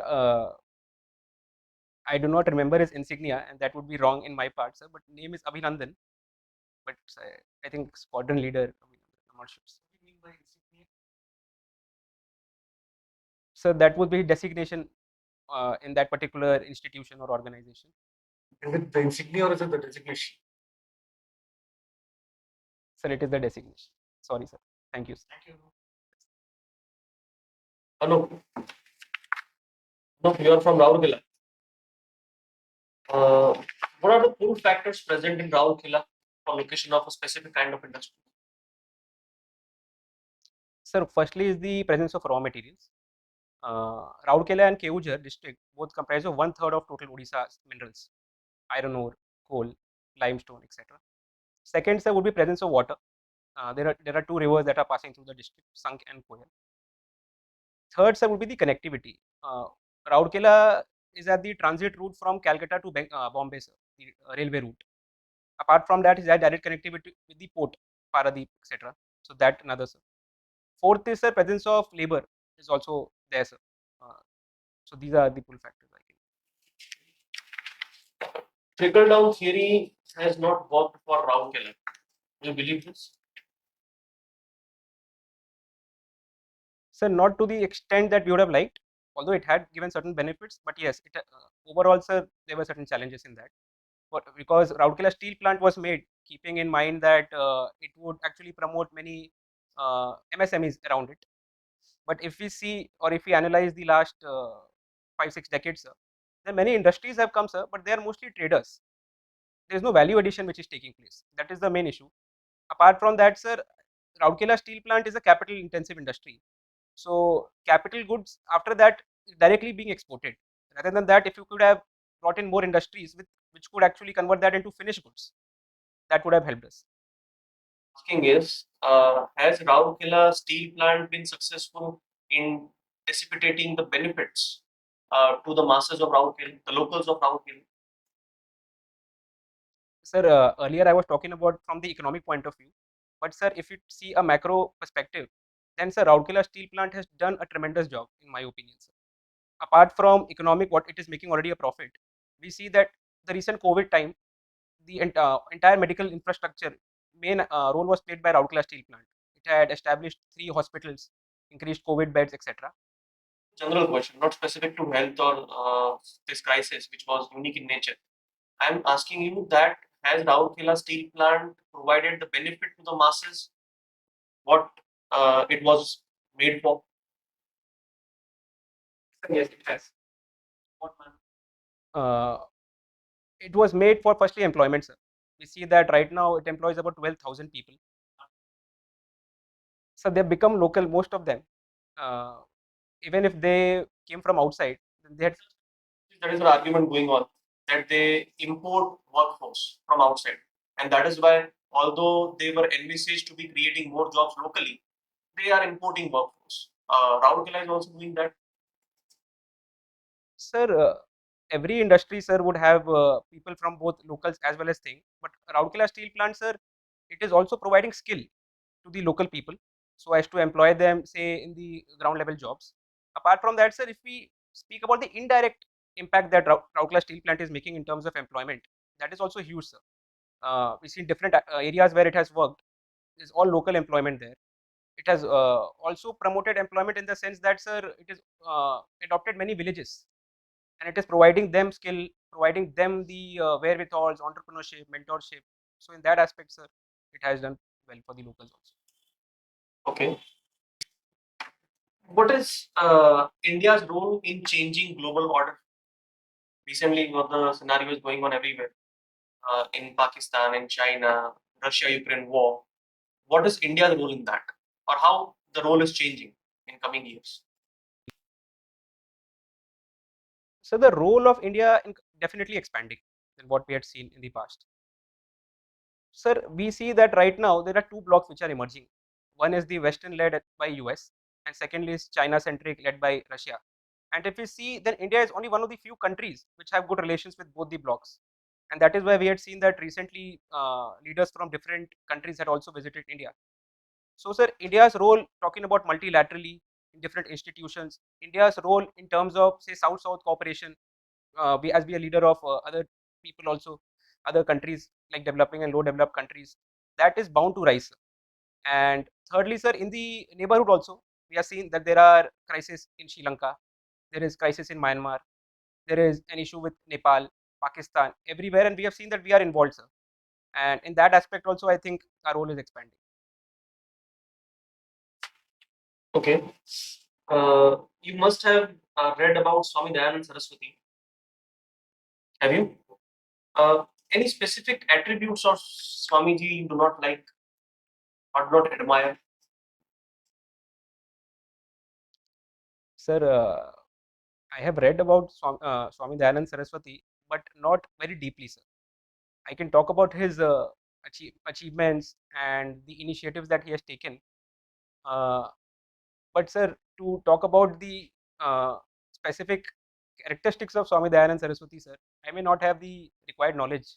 I do not remember his insignia, and that would be wrong in my part, sir. But name is Abhinandan. But I think squadron leader. I'm not sure. What do you mean by insignia? So that would be designation in that particular institution or organization. Is it the insignia or is it the designation? Sir, it is the designation. Sorry, sir. Thank you. Sir. Thank you. Anup, you are from Raurkela. What are the pull factors present in Raurkela for location of a specific kind of industry? Sir, firstly is the presence of raw materials. Raurkela and Keoghar district both comprise of 1/3 of total Odisha's minerals: iron ore, coal, limestone, etc. Second, sir, would be presence of water. There are two rivers that are passing through the district, Sank and Koyal. Third, sir, would be the connectivity. Raurkela is at the transit route from Calcutta to Bombay, sir, the railway route. Apart from that, is that direct connectivity with the port, Paradeep, etc. So that another, sir. Fourth is, sir, presence of labor is also there, sir. So these are the pull factors, I think. Trickle down theory has not worked for Rourkela. Do you believe this? Sir, not to the extent that we would have liked, although it had given certain benefits, but yes, overall, sir, there were certain challenges in that. Because Rourkela steel plant was made keeping in mind that it would actually promote many MSMEs around it. But if we see or if we analyze the last 5-6 decades, sir, then many industries have come, sir, but they are mostly traders. There is no value addition which is taking place. That is the main issue. Apart from that, sir, Rourkela steel plant is a capital intensive industry. So capital goods after that directly being exported. Rather than that, if you could have brought in more industries which could actually convert that into finished goods, that would have helped us. Asking is, has Rourkela steel plant been successful in dissipating the benefits to the masses of Rourkela, the locals of Rourkela? Sir, earlier I was talking about from the economic point of view, but sir, if you see a macro perspective, then sir, Rourkela steel plant has done a tremendous job, in my opinion, sir. Apart from economic, what it is making already a profit, we see that the recent COVID time, the entire medical infrastructure main role was played by Rourkela steel plant. It had established 3 hospitals, increased COVID beds, etc. General question, not specific to health or this crisis, which was unique in nature. I'm asking you that has Rourkela steel plant provided the benefit to the masses what it was made for? Yes, it has. It was made for firstly employment, sir. We see that right now it employs about 12,000 people. So they've become local, most of them. Uh, Even if they came from outside, they had. There is an argument going on that they import workforce from outside, and that is why, although they were envisaged to be creating more jobs locally, they are importing workforce. Rourkela is also doing that. Sir, every industry, sir, would have people from both locals as well as thing. But Rourkela steel plant, sir, it is also providing skill to the local people so as to employ them, say, in the ground level jobs. Apart from that, sir, if we speak about the indirect impact that Rourkela steel plant is making in terms of employment, that is also huge, sir. We see different areas where it has worked. Is all local employment there. It has also promoted employment in the sense that, sir, it is adopted many villages and it is providing them skill, providing them the wherewithals, entrepreneurship, mentorship. So in that aspect, sir, it has done well for the locals also. Okay. What is India's role in changing global order? Recently, what the scenario is going on everywhere in Pakistan, in China, Russia-Ukraine war. What is India's role in that, or how the role is changing in coming years? So the role of India in definitely expanding than what we had seen in the past. Sir, we see that right now there are two blocks which are emerging. One is the Western led by US, and secondly is China centric led by Russia. And if we see, then India is only one of the few countries which have good relations with both the blocks. And that is why we had seen that recently leaders from different countries had also visited India. So, sir, India's role, talking about multilaterally in different institutions, India's role in terms of, say, South-South cooperation, we as be a leader of other people also, other countries like developing and low developed countries, that is bound to rise, sir. And thirdly, sir, in the neighborhood also, we are seeing that there are crises in Sri Lanka, there is crisis in Myanmar, there is an issue with Nepal, Pakistan, everywhere, and we have seen that we are involved, sir. And in that aspect also, I think our role is expanding. Okay. You must have read about Swami Dayanand Saraswati. Have you? Any specific attributes of Swamiji you do not like or do not admire? Sir, I have read about Swami Dayanand Saraswati, but not very deeply, sir. I can talk about his achievements and the initiatives that he has taken. Uh, but, sir, to talk about the specific characteristics of Swami Dayanand Saraswati, sir, I may not have the required knowledge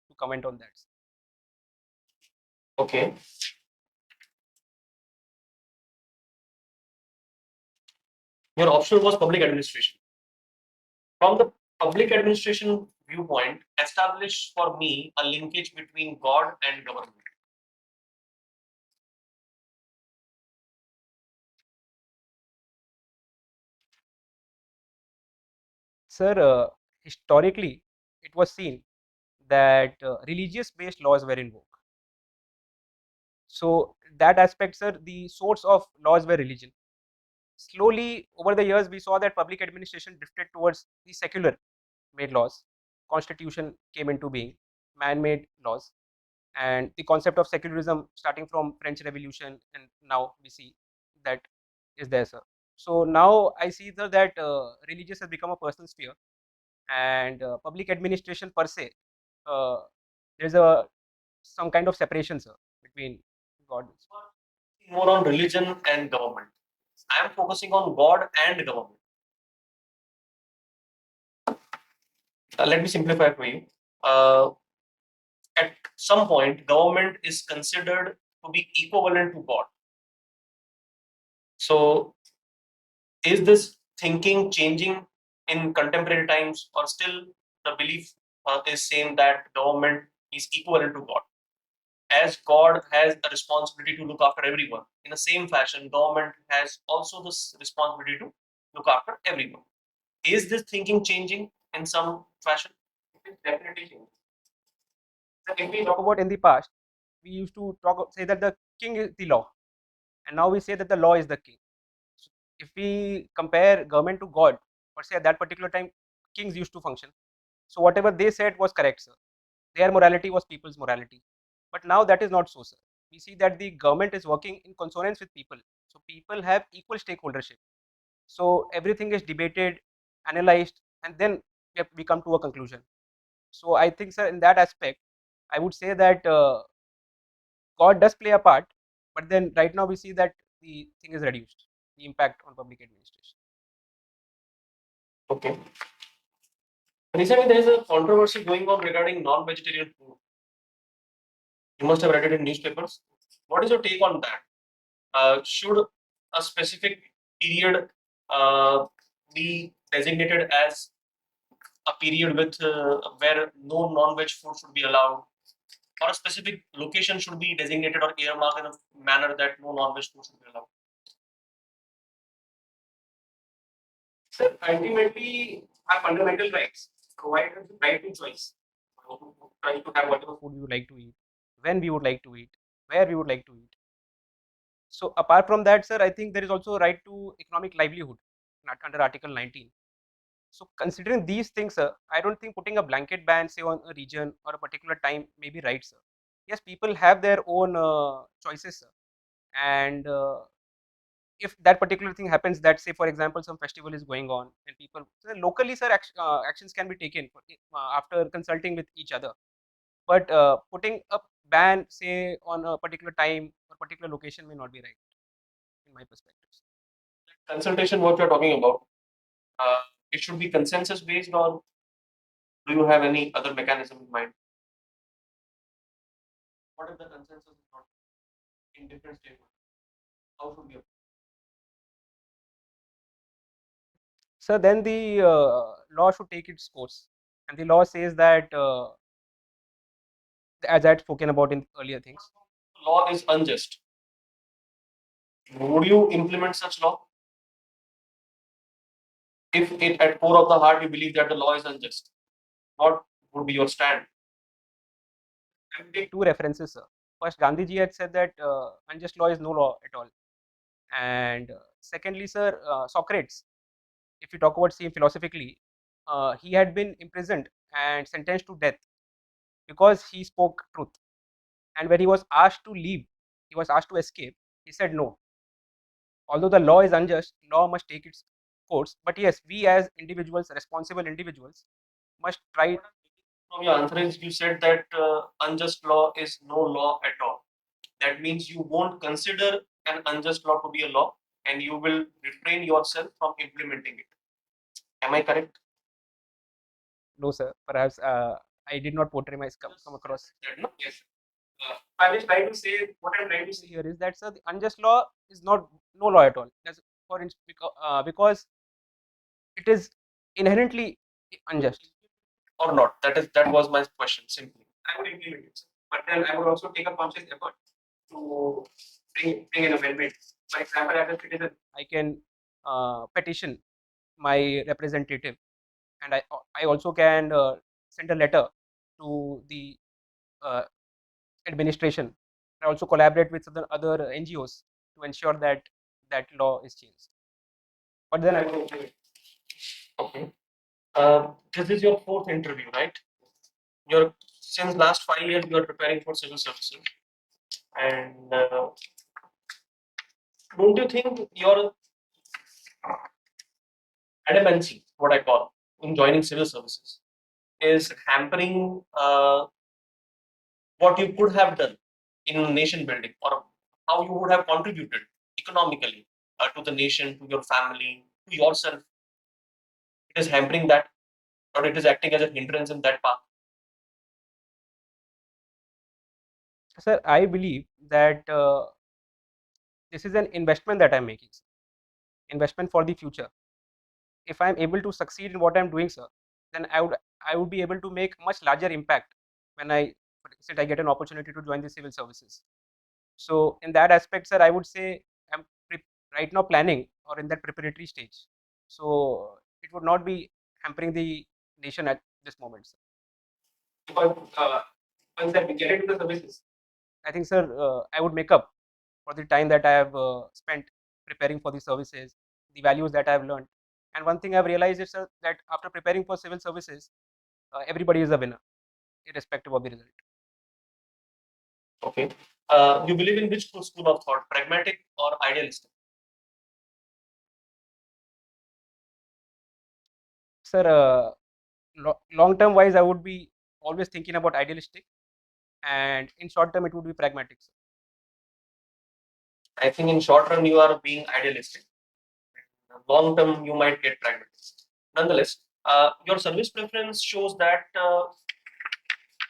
to comment on that. Okay. Your option was public administration. From the public administration viewpoint, establish for me a linkage between God and government. Sir, historically, it was seen that religious based laws were in vogue. So, that aspect, sir, the source of laws were religion. Slowly, over the years, we saw that public administration drifted towards the secular made laws. Constitution came into being, man made laws, and the concept of secularism starting from French Revolution, and now we see that is there, sir. So now I see, sir, that religious has become a personal sphere, and public administration per se, there's a some kind of separation, sir, between God. More on religion and government. I am focusing on God and government. Let me simplify for you. At some point, government is considered to be equivalent to God. So, is this thinking changing in contemporary times, or still the belief is same that government is equivalent to God? As God has a responsibility to look after everyone, in the same fashion, government has also this responsibility to look after everyone. Is this thinking changing in some fashion? It is definitely changing. So if we Talk about in the past, we used to say that the king is the law, and now we say that the law is the king. So if we compare government to God, or say at that particular time, kings used to function. So whatever they said was correct, sir. Their morality was people's morality. But now that is not so, sir. We see that the government is working in consonance with people. So people have equal stakeholdership. So everything is debated, analyzed, and then we come to a conclusion. So I think, sir, in that aspect, I would say that God does play a part, but then right now we see that the thing is reduced, the impact on public administration. okay. Recently, there is a controversy going on regarding non-vegetarian food. You must have read it in newspapers. What is your take on that? Should a specific period be designated as a period with where no non-veg food should be allowed, or a specific location should be designated or earmarked in a manner that no non-veg food should be allowed? So ultimately, our fundamental rights provide us the right to choice. Try to have whatever Food we would like to eat, when we would like to eat, where we would like to eat. So apart from that, sir, I think there is also a right to economic livelihood under Article 19. So considering these things, sir, I don't think putting a blanket ban, say, on a region or a particular time may be right, sir. Yes, people have their own choices, sir, and if that particular thing happens, that, say, for example, some festival is going on and people, so locally, sir, actions can be taken after consulting with each other. But putting a ban, say, on a particular time or particular location may not be right, in my perspective. Consultation, what you are talking about, it should be consensus based, or do you have any other mechanism in mind? What if the consensus is not in different stakeholders? How should we approach? So then the law should take its course, and the law says that, as I had spoken about in earlier things, Law is unjust. Would you implement such law? If it at core of the heart you believe that the law is unjust, what would be your stand? I will take two references, sir. First, Gandhiji had said that unjust law is no law at all, and secondly, sir, Socrates, if you talk about same philosophically, he had been imprisoned and sentenced to death because he spoke truth. And when he was asked to leave, he was asked to escape, he said no. Although the law is unjust, law must take its course. But yes, we as individuals, responsible individuals, must try. From your answer is you said that unjust law is no law at all. That means you won't consider an unjust law to be a law, and you will refrain yourself from implementing it. Am I correct? No, sir. Perhaps I did not portray my come across. No? yes. I was trying to say what I'm trying to say. Here is that, sir, the unjust law is not no law at all. That's for because it is inherently unjust. or not? That was my question simply. I would implement it, sir. But then I would also take a conscious effort to bring an amendment. For example, as a citizen, I can petition my representative, and I also can send a letter to the uh, administration. I also collaborate with other NGOs to ensure that that law is changed. But then I would implement it. Okay. This is your fourth interview, right? Since last 5 years you are preparing for civil services, and don't you think your adamancy, what I call, in joining civil services, is hampering what you could have done in nation building, or how you would have contributed economically to the nation, to your family, to yourself? It is hampering that, or it is acting as a hindrance in that path. Sir, I believe that this is an investment that I'm making, sir. Investment for the future. If I'm able to succeed in what I'm doing, sir, then I would be able to make much larger impact when I get an opportunity to join the civil services. So in that aspect, sir, I would say I'm right now planning or in that preparatory stage. So it would not be hampering the nation at this moment, sir. Because once I get into the services, I think, sir, I would make up for the time that I have spent preparing for the services, the values that I have learned. And one thing I've realized is, sir, that after preparing for civil services, everybody is a winner, irrespective of the result. Okay. You believe in which school of thought, pragmatic or idealistic? Sir, long term wise, I would be always thinking about idealistic, and in short term, it would be pragmatic, sir. I think in short run you are being idealistic. Long term you might get pragmatic. Nonetheless, your service preference shows that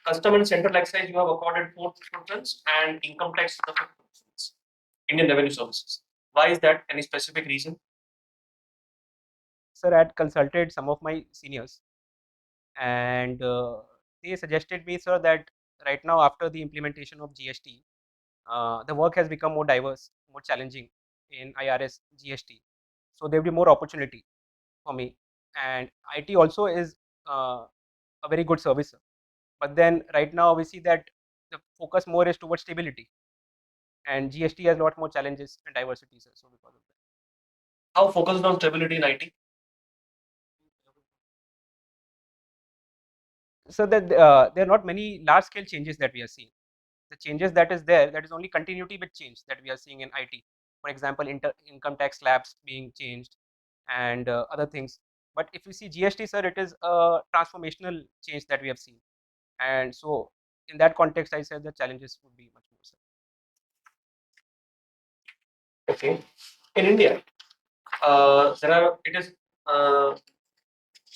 custom and central excise you have accorded fourth preference, and income tax the fifth preference. Indian Revenue Services. Why is that? Any specific reason? Sir, I had consulted some of my seniors, and they suggested me, sir, that right now after the implementation of GST, the work has become more diverse, more challenging in IRS GST. So there will be more opportunity for me, and IT also is a very good service, sir. But then right now we see that the focus more is towards stability, and GST has a lot more challenges and diversity, sir. So because of that. How focused on stability in IT? So that there are not many large scale changes that we are seeing. The changes that is there, that is only continuity with change that we are seeing in IT. For example, income tax slabs being changed and other things. But if you see GST, sir, it is a transformational change that we have seen. And so in that context, I said the challenges would be much more, sir. Okay. In India, it is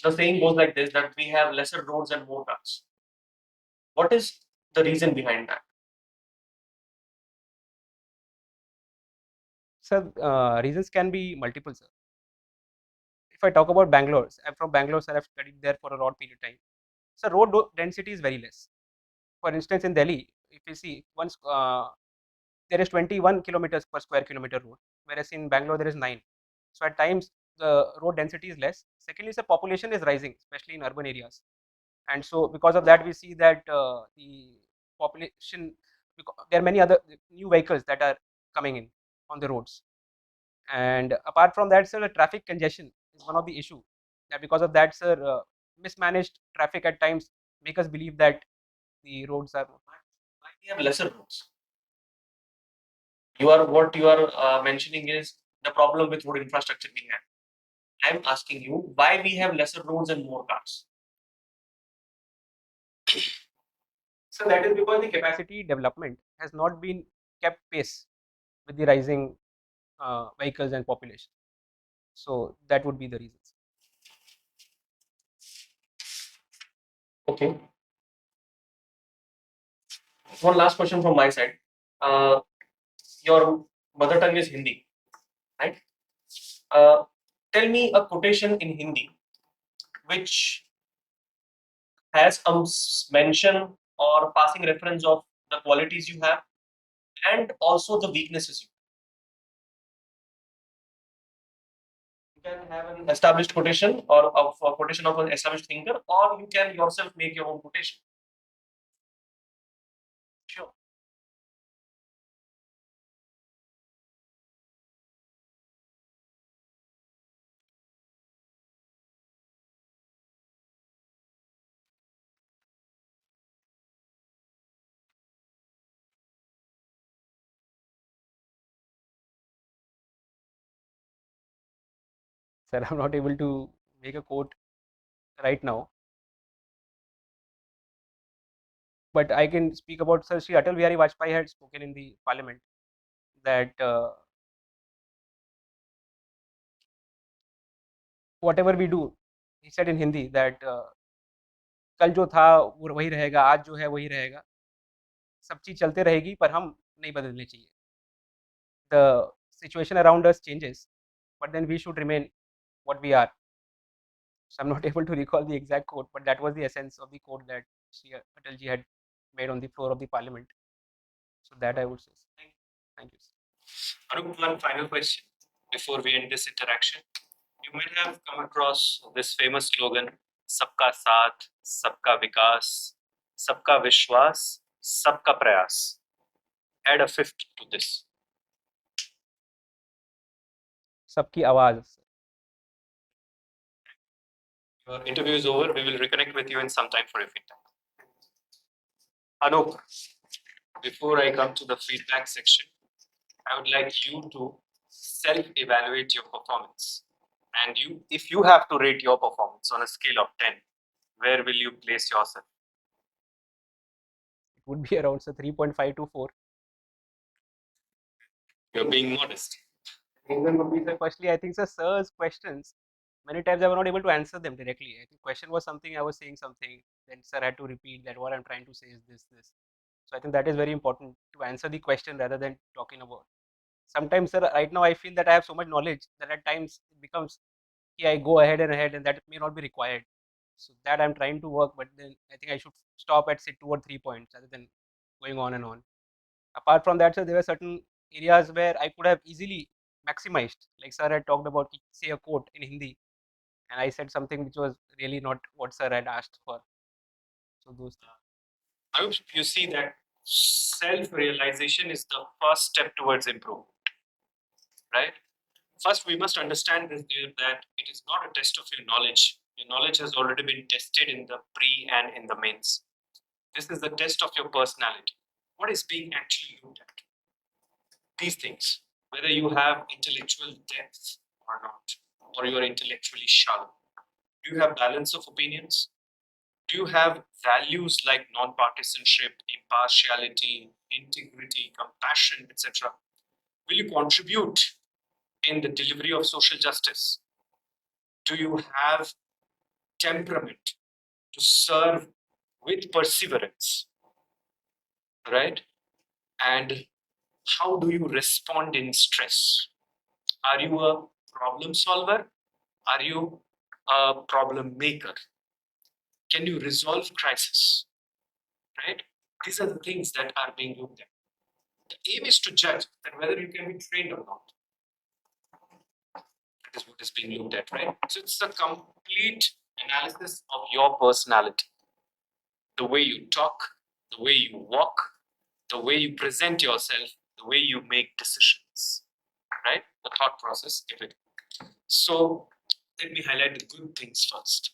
the saying goes like this, that we have lesser roads and more cars. What is the reason behind that? Sir, reasons can be multiple, sir. If I talk about Bangalore, I'm from Bangalore, sir. I've studied there for a long period of time. So road density is very less. For instance, in Delhi, if you see once there is 21 kilometers per square kilometer road, whereas in Bangalore there is 9. So at times the road density is less. Secondly, the population is rising, especially in urban areas, and so because of that, we see that the population, there are many other new vehicles that are coming in on the roads. And apart from that, sir, the traffic congestion is one of the issue. That because of that, sir, mismanaged traffic at times make us believe that the roads are. Why we have lesser roads? What you are mentioning is the problem with road infrastructure we have. I am asking you why we have lesser roads and more cars. So that is because the capacity development has not been kept pace with the rising vehicles and population. So that would be the reasons. Okay. One last question from my side. Your mother tongue is Hindi, right? Tell me a quotation in Hindi which has a mention or passing reference of the qualities you have and also the weaknesses you can have an established quotation or of a quotation of an established thinker, or you can yourself make your own quotation. Sure. Sir, I'm not able to make a quote right now, but I can speak about Sir Shri Atal Bihari Vajpayee had spoken in the parliament that whatever we do, he said in Hindi that कल जो था वो वही रहेगा, आज जो है वही रहेगा, सब चीज चलते रहेगी पर हम नहीं बदलने चाहिए. The situation around us changes, but then we should remain what we are. So I'm not able to recall the exact quote, but that was the essence of the quote that Shri Atalji had made on the floor of the parliament. So that I would say. Thank you. Anup, one final question before we end this interaction. You might have come across this famous slogan, Sabka Saath, Sabka Vikas, Sabka Vishwas, Sabka Prayas. Add a fifth to this. सबकी आवाज. Your interview is over. We will reconnect with you in some time for a feedback. Anup, before I come to the feedback section, I would like you to self-evaluate your performance. And if you have to rate your performance on a scale of 10, where will you place yourself? It would be around 3.5 to 4. You're being modest. Firstly, I think sir's questions, many times I was not able to answer them directly. I think question was something, I was saying something, then sir had to repeat that what I'm trying to say is this. So I think that is very important to answer the question rather than talking about. Sometimes, sir, right now I feel that I have so much knowledge that at times it becomes, yeah, I go ahead, and that may not be required. So that I'm trying to work, but then I think I should stop at say 2 or 3 points rather than going on and on. Apart from that, sir, there were certain areas where I could have easily maximized. Like sir had talked about, say, a quote in Hindi, and I said something which was really not what sir had asked for. So those things. I hope you see that self-realization is the first step towards improvement, right? First, we must understand this, dear, that it is not a test of your knowledge. Your knowledge has already been tested in the pre and in the mains. This is the test of your personality. What is being actually looked at? These things, whether you have intellectual depth or not, or you are intellectually shallow. Do you have balance of opinions? Do you have values like non-partisanship, impartiality, integrity, compassion, etc.? Will you contribute in the delivery of social justice? Do you have temperament to serve with perseverance? Right? And how do you respond in stress? Are you a problem solver? Are you a problem maker? Can you resolve crisis? Right? These are the things that are being looked at. The aim is to judge that whether you can be trained or not. That is what is being looked at, right? So it's a complete analysis of your personality. The way you talk, the way you walk, the way you present yourself, the way you make decisions, right? The thought process, everything. So let me highlight the good things first.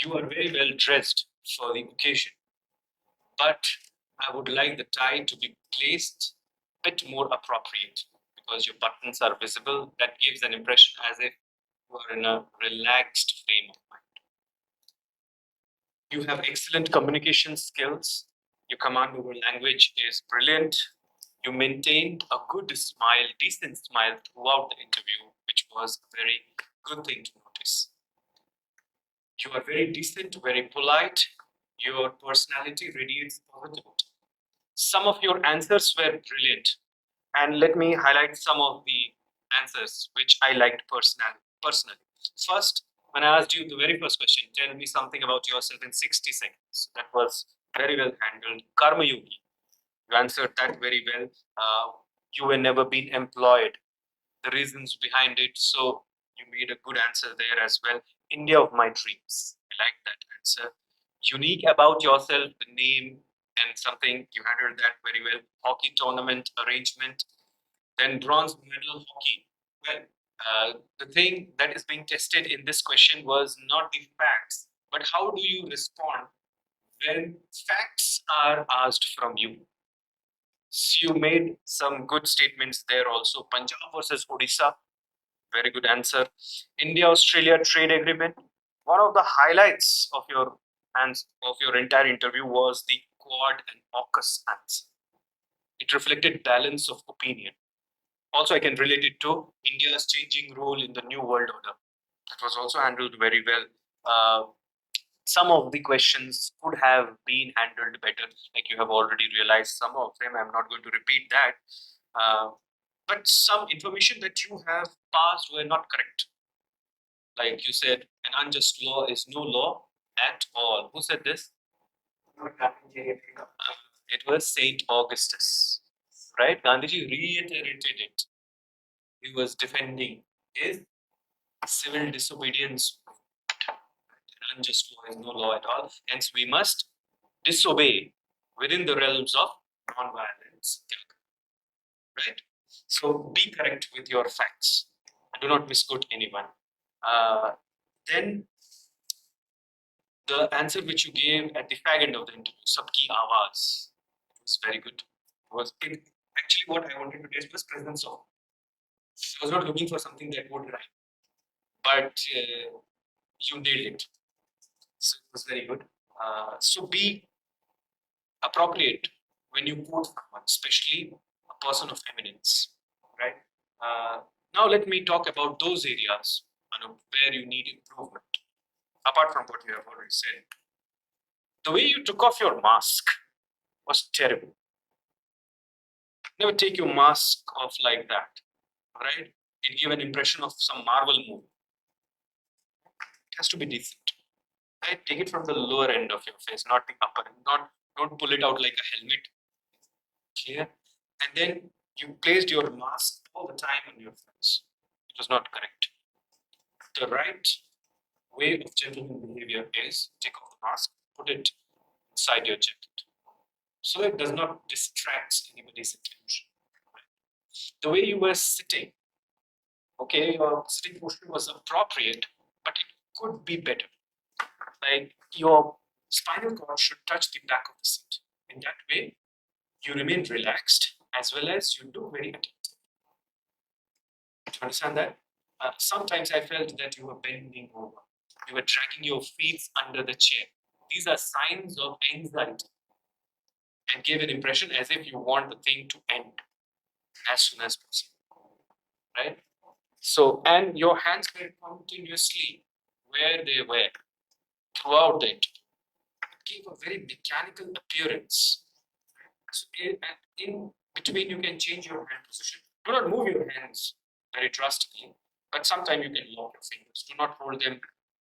You are very well dressed for the occasion, but I would like the tie to be placed a bit more appropriate because your buttons are visible. That gives an impression as if you are in a relaxed frame of mind. You have excellent communication skills. Your command over language is brilliant. You maintained a good smile, decent smile throughout the interview, which was a very good thing to notice. You are very decent, very polite. Your personality radiates positivity. Some of your answers were brilliant. And let me highlight some of the answers which I liked personally. First, when I asked you the very first question, tell me something about yourself in 60 seconds. That was very well handled. Karma Yogi, you answered that very well. You were never been employed. The reasons behind it. So you made a good answer there as well. India of my dreams. I like that answer. Unique about yourself, the name and something, you handled that very well. Hockey tournament arrangement. Then bronze medal hockey. Well, the thing that is being tested in this question was not the facts, but how do you respond when facts are asked from you? So you made some good statements there also. Punjab versus Odisha, very good answer. India-Australia trade agreement. One of the highlights of your entire interview was the Quad and AUKUS answer. It reflected balance of opinion. Also, I can relate it to India's changing role in the new world order. That was also handled very well. Some of the questions could have been handled better, like you have already realized some of them. I'm not going to repeat that. But some information that you have passed were not correct. Like you said, an unjust law is no law at all. Who said this? It was Saint Augustus, right? Gandhiji reiterated it. He was defending his civil disobedience. An unjust law is no law at all. Hence, we must disobey within the realms of non-violence. Right? So be correct with your facts. Do not misquote anyone. Then the answer which you gave at the fag end of the interview, Sabki Awaaz, was very good. Actually what I wanted to test was presence of. I was not looking for something that would rhyme, but you nailed it. So it was very good. So be appropriate when you quote someone, especially a person of eminence, right? Now let me talk about those areas where you need improvement. Apart from what you have already said, the way you took off your mask was terrible. Never take your mask off like that, right? It gave an impression of some Marvel movie. It has to be decent. Right? Take it from the lower end of your face, not the upper end. Don't pull it out like a helmet. Clear? And then you placed your mask all the time on your face. It was not correct. The right way of gentleman behavior is take off the mask, put it inside your jacket, so it does not distract anybody's attention. The way you were sitting, okay, your sitting posture was appropriate, but it could be better. Like your spinal cord should touch the back of the seat. In that way, you remain relaxed as well as you look very attentive. Do you understand that? Sometimes I felt that you were bending over. You were dragging your feet under the chair. These are signs of anxiety and gave an impression as if you want the thing to end as soon as possible. Right? So, and your hands were continuously where they were throughout the interview. It gave a very mechanical appearance. So in between, you can change your hand position. Do not move your hands very drastically, but sometimes you can lock your fingers. Do not hold them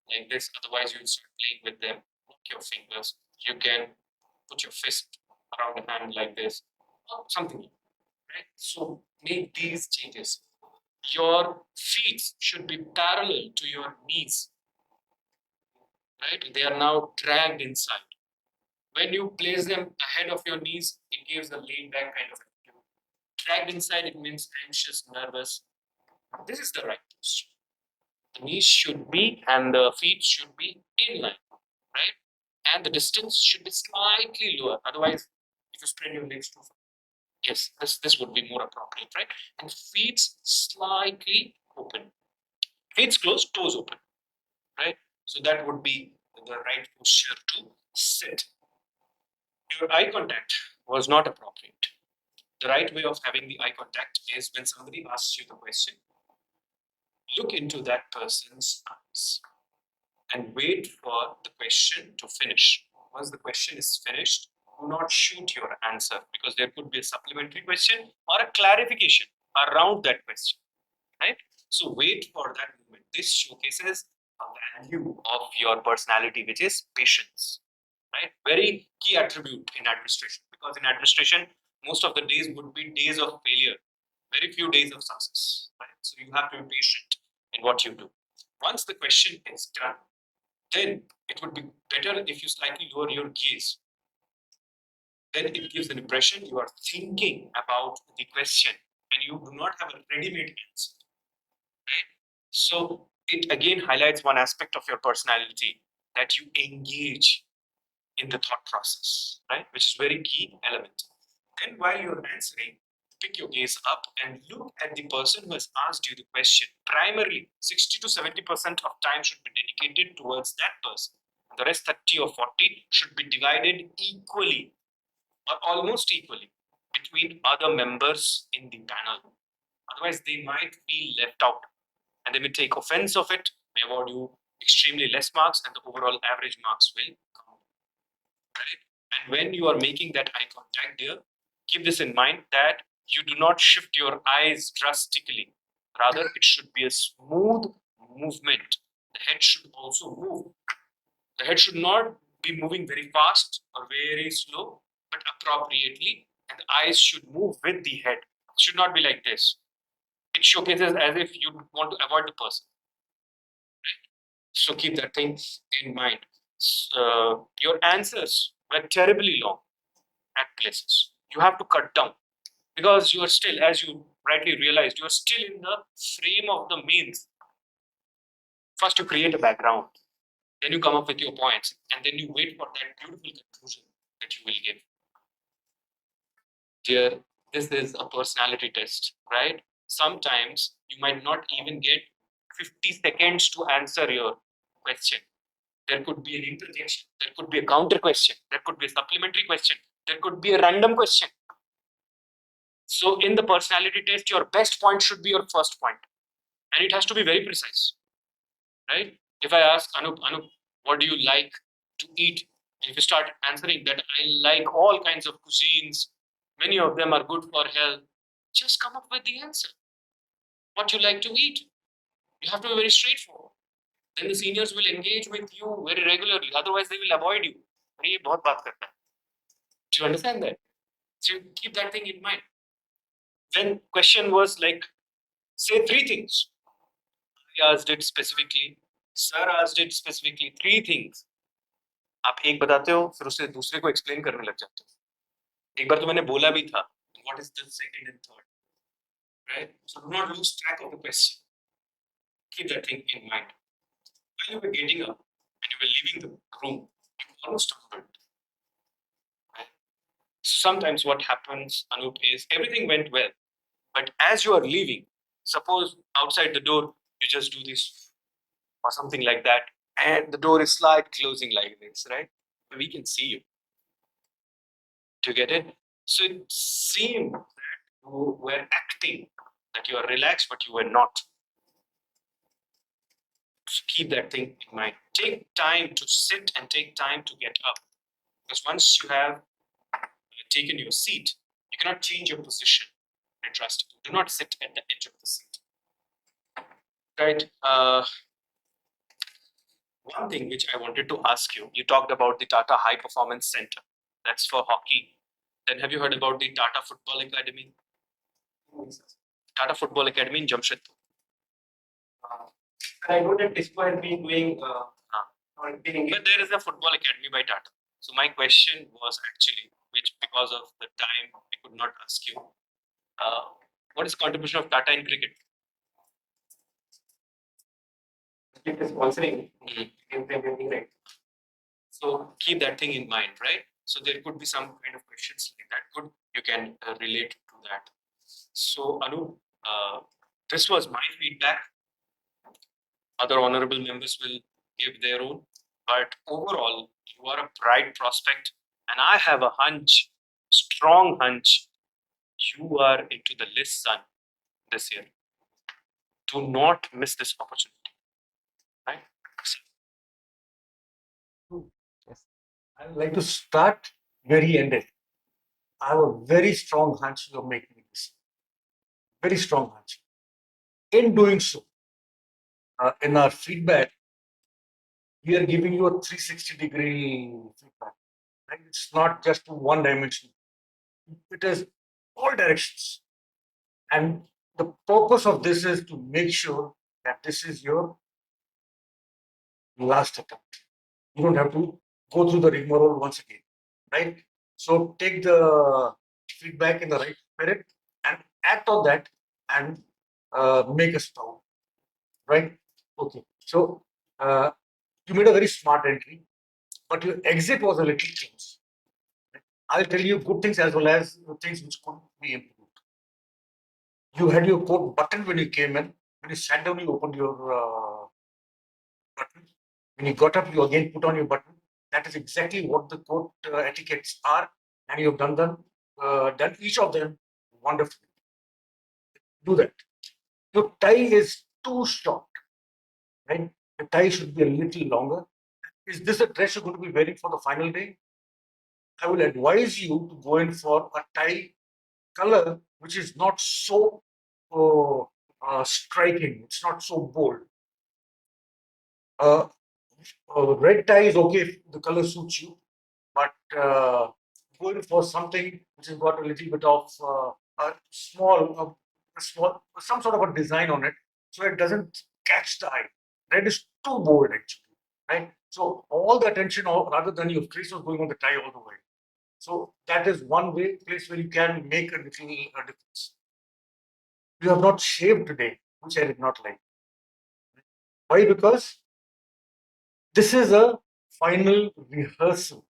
like this, otherwise you'll start playing with them. Lock your fingers. You can put your fist around the hand like this, or something, right? So make these changes. Your feet should be parallel to your knees, right? They are now dragged inside. When you place them ahead of your knees, it gives a laid back kind of attitude. Dragged inside, it means anxious, nervous. This is the right posture. The knees should be and the feet should be in line, right? And the distance should be slightly lower. Otherwise, if you spread your legs too far, yes, this would be more appropriate, right? And feet slightly open. Feet closed, toes open, right? So that would be the right posture to sit. Your eye contact was not appropriate. The right way of having the eye contact is when somebody asks you the question, look into that person's eyes and wait for the question to finish. Once the question is finished, do not shoot your answer because there could be a supplementary question or a clarification around that question, right? So wait for that moment. This showcases a value of your personality, which is patience. Right? Very key attribute in administration, because in administration, most of the days would be days of failure, very few days of success. Right? So you have to be patient in what you do. Once the question is done, then it would be better if you slightly lower your gaze. Then it gives an impression you are thinking about the question and you do not have a ready-made answer. Right? So it again highlights one aspect of your personality, that you engage in the thought process, right? Which is very key element. Then while you're answering, pick your gaze up and look at the person who has asked you the question. Primarily, 60 to 70% of time should be dedicated towards that person. The rest 30 or 40 should be divided equally or almost equally between other members in the panel. Otherwise, they might feel left out and they may take offense of it, may award you extremely less marks, and the overall average marks will come. Right? And when you are making that eye contact there, keep this in mind that you do not shift your eyes drastically. Rather, it should be a smooth movement. The head should also move. The head should not be moving very fast or very slow, but appropriately, and the eyes should move with the head. It should not be like this. It showcases as if you want to avoid the person. Right? So keep that thing in mind. Your answers were terribly long at places. You have to cut down because you are still, as you rightly realized, you are still in the frame of the mains. First, you create a background, then you come up with your points, and then you wait for that beautiful conclusion that you will give. Dear, this is a personality test, right? Sometimes you might not even get 50 seconds to answer your question. There could be an interjection, there could be a counter question, there could be a supplementary question, there could be a random question. So in the personality test, your best point should be your first point, and it has to be very precise, right? If I ask Anup, what do you like to eat? And if you start answering that I like all kinds of cuisines, many of them are good for health, just come up with the answer. What you like to eat? You have to be very straightforward. Then the seniors will engage with you very regularly. Otherwise, they will avoid you. ये बहुत बात करता है. Do you understand that? So you keep that thing in mind. When question was like, say 3 things. I asked it specifically. Sir asked it specifically. 3 things. आप एक बताते हो, फिर उसे दूसरे को एक्सप्लेन करने लग जाते हो. एक बार तो मैंने बोला भी था. What is the second and third? Right? So do not lose track of the question. Keep that thing in mind. While you were getting up and you were leaving the room, you almost stumbled. Right? Sometimes what happens, Anup, is everything went well, but as you are leaving, suppose outside the door, you just do this or something like that, and the door is slight closing like this, right? We can see you. Do you get it? So it seemed that you were acting, that you are relaxed, but you were not. So keep that thing in mind. Take time to sit and take time to get up. Because once you have taken your seat, you cannot change your position drastically. Do not sit at the edge of the seat. Right? One thing which I wanted to ask you, you talked about the Tata High Performance Center. That's for hockey. Then have you heard about the Tata Football Academy? Tata Football Academy in Jamshedpur. I know that Disco has been doing. But there is a football academy by Tata. So my question was actually, which because of the time I could not ask you, what is the contribution of Tata in cricket? It is sponsoring. Right. So keep that thing in mind, right? So there could be some kind of questions like that. Could you can relate to that. So Anu, this was my feedback. Other honorable members will give their own, but overall, you are a bright prospect, and I have a hunch, strong hunch, you are into the list, son, this year. Do not miss this opportunity, right? Yes. I would like to start where he ended. I have a very strong hunch you're making this. Very strong hunch. In doing so, in our feedback, we are giving you a 360-degree feedback. Right? It's not just one dimension. It is all directions. And the purpose of this is to make sure that this is your last attempt. You don't have to go through the rigmarole once again, right? So take the feedback in the right spirit and act on that and make us proud, right? Okay. So you made a very smart entry, but your exit was a little close. I'll tell you good things as well as things which could be improved. You had your coat buttoned when you came in. When you sat down, you opened your button. When you got up, you again put on your button. That is exactly what the court etiquettes are, and you've done each of them wonderfully. Do that. Your tie is too short, right? The tie should be a little longer. Is this a dress you're going to be wearing for the final day? I will advise you to go in for a tie color which is not so striking. It's not so bold. Red tie is okay if the color suits you, but going for something which has got a little bit of some sort of a design on it, so it doesn't catch the eye. Red is too bold actually, right? So all the attention, rather than your face, was going on the tie all the way. So that is one place where you can make a little difference. You have not shaved today, which I did not like. Why? Because this is a final rehearsal,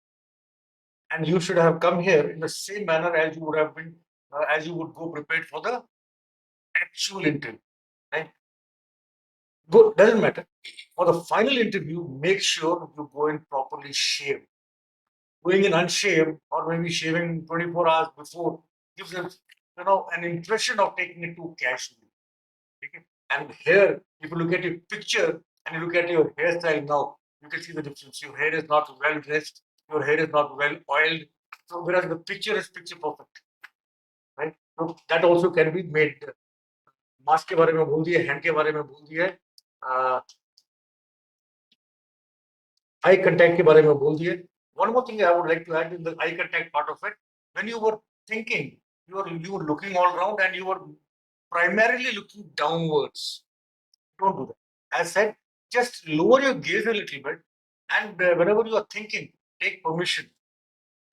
and you should have come here in the same manner as you would have been, as you would go prepared for the actual interview. Right? Go, doesn't matter. For the final interview, make sure you go in properly shaved. Going in unshaved or maybe shaving 24 hours before gives us, an impression of taking it too casually. Okay? And here, if you look at your picture and you look at your hairstyle now, you can see the difference. Your hair is not well dressed, your hair is not well oiled. So whereas the picture is picture perfect, right? So that also can be made. Mask के बारे में बोल दिया, hand के बारे में बोल दिया, आई कंटैक्ट के बारे में बोल दिया. One more thing I would like to add in the eye contact part of it. When you were thinking, you were looking all around and you were primarily looking downwards. Don't do that. As said, just lower your gaze a little bit, and whenever you are thinking, take permission.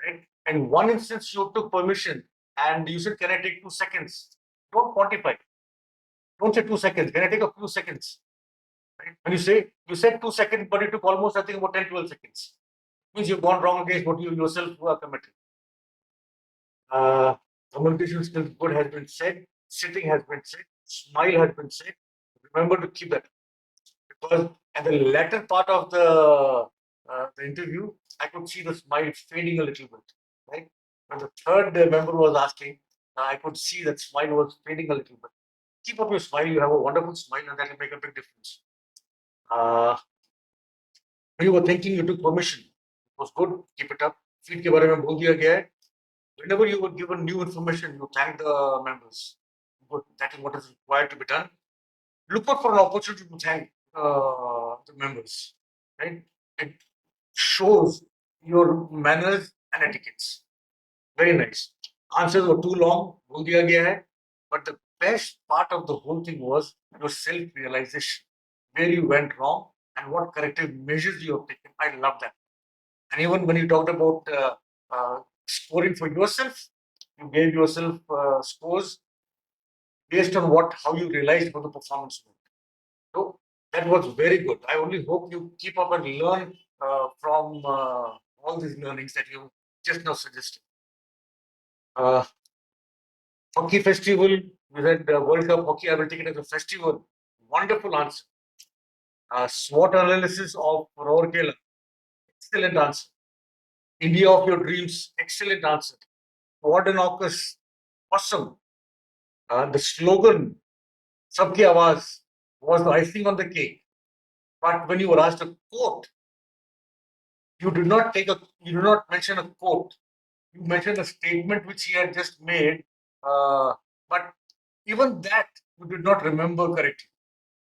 Right? And one instance you took permission and you said, "Can I take 2 seconds?" Don't quantify. Don't say 2 seconds. Can I take a few seconds? Right? When you said 2 seconds, but it took almost, I think, about 10, 12 seconds. Means you've gone wrong against what you yourself were committed. Communication skills good has been said. Sitting has been said. Smile has been said. Remember to keep that. Because at the latter part of the interview, I could see the smile fading a little bit. Right? When the third member was asking, I could see that smile was fading a little bit. Keep up your smile. You have a wonderful smile, and that will make a big difference. When you were thinking, you took permission. It was good. Keep it up. Feed के बारे में बोल दिया गया है. Whenever you were given new information, you thank the members. Good. That is what is required to be done. Look out for an opportunity to thank the members. Right? It shows your manners and etiquettes. Very nice. Answers were too long. बोल दिया गया है. But the best part of the whole thing was your self-realization, where you went wrong and what corrective measures you have taken. I love that. And even when you talked about scoring for yourself, you gave yourself scores based on how you realized how the performance went. So that was very good. I only hope you keep up and learn from all these learnings that you just now suggested. Hockey festival, you said World Cup hockey, I will take it as a festival. Wonderful answer. SWOT analysis of Rourkela, excellent answer. India of your dreams, excellent answer. Wardenaucus, awesome. The slogan, Sabki Awaz, was the icing on the cake. But when you were asked a quote, you did not mention a quote. You mentioned a statement which he had just made, but even that you did not remember correctly.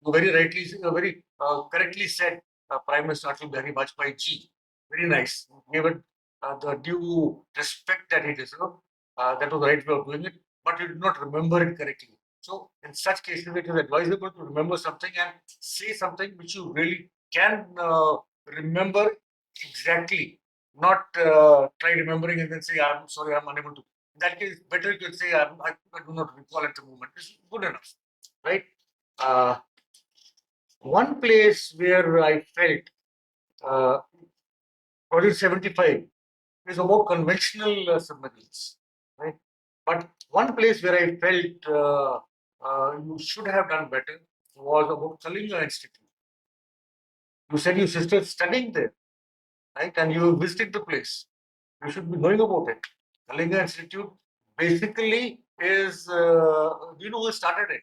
You very correctly said Prime Minister Atal Bihari Vajpayee ji. Very nice. Gave it the due respect that it deserved. That was the right way of doing it, but you did not remember it correctly. So, in such cases, it is advisable to remember something and say something which you really can remember exactly, not try remembering and then say, I'm sorry, I'm unable to. In that case, better you can say, I do not recall at the moment. It's good enough, right? One place where I felt uh, Project 75 is about conventional submarines, right? But one place where I felt you should have done better was about Kalinga Institute. You said your sister is studying there, right? And you visited the place. You should be knowing about it. Kalinga Institute basically is, you know who started it?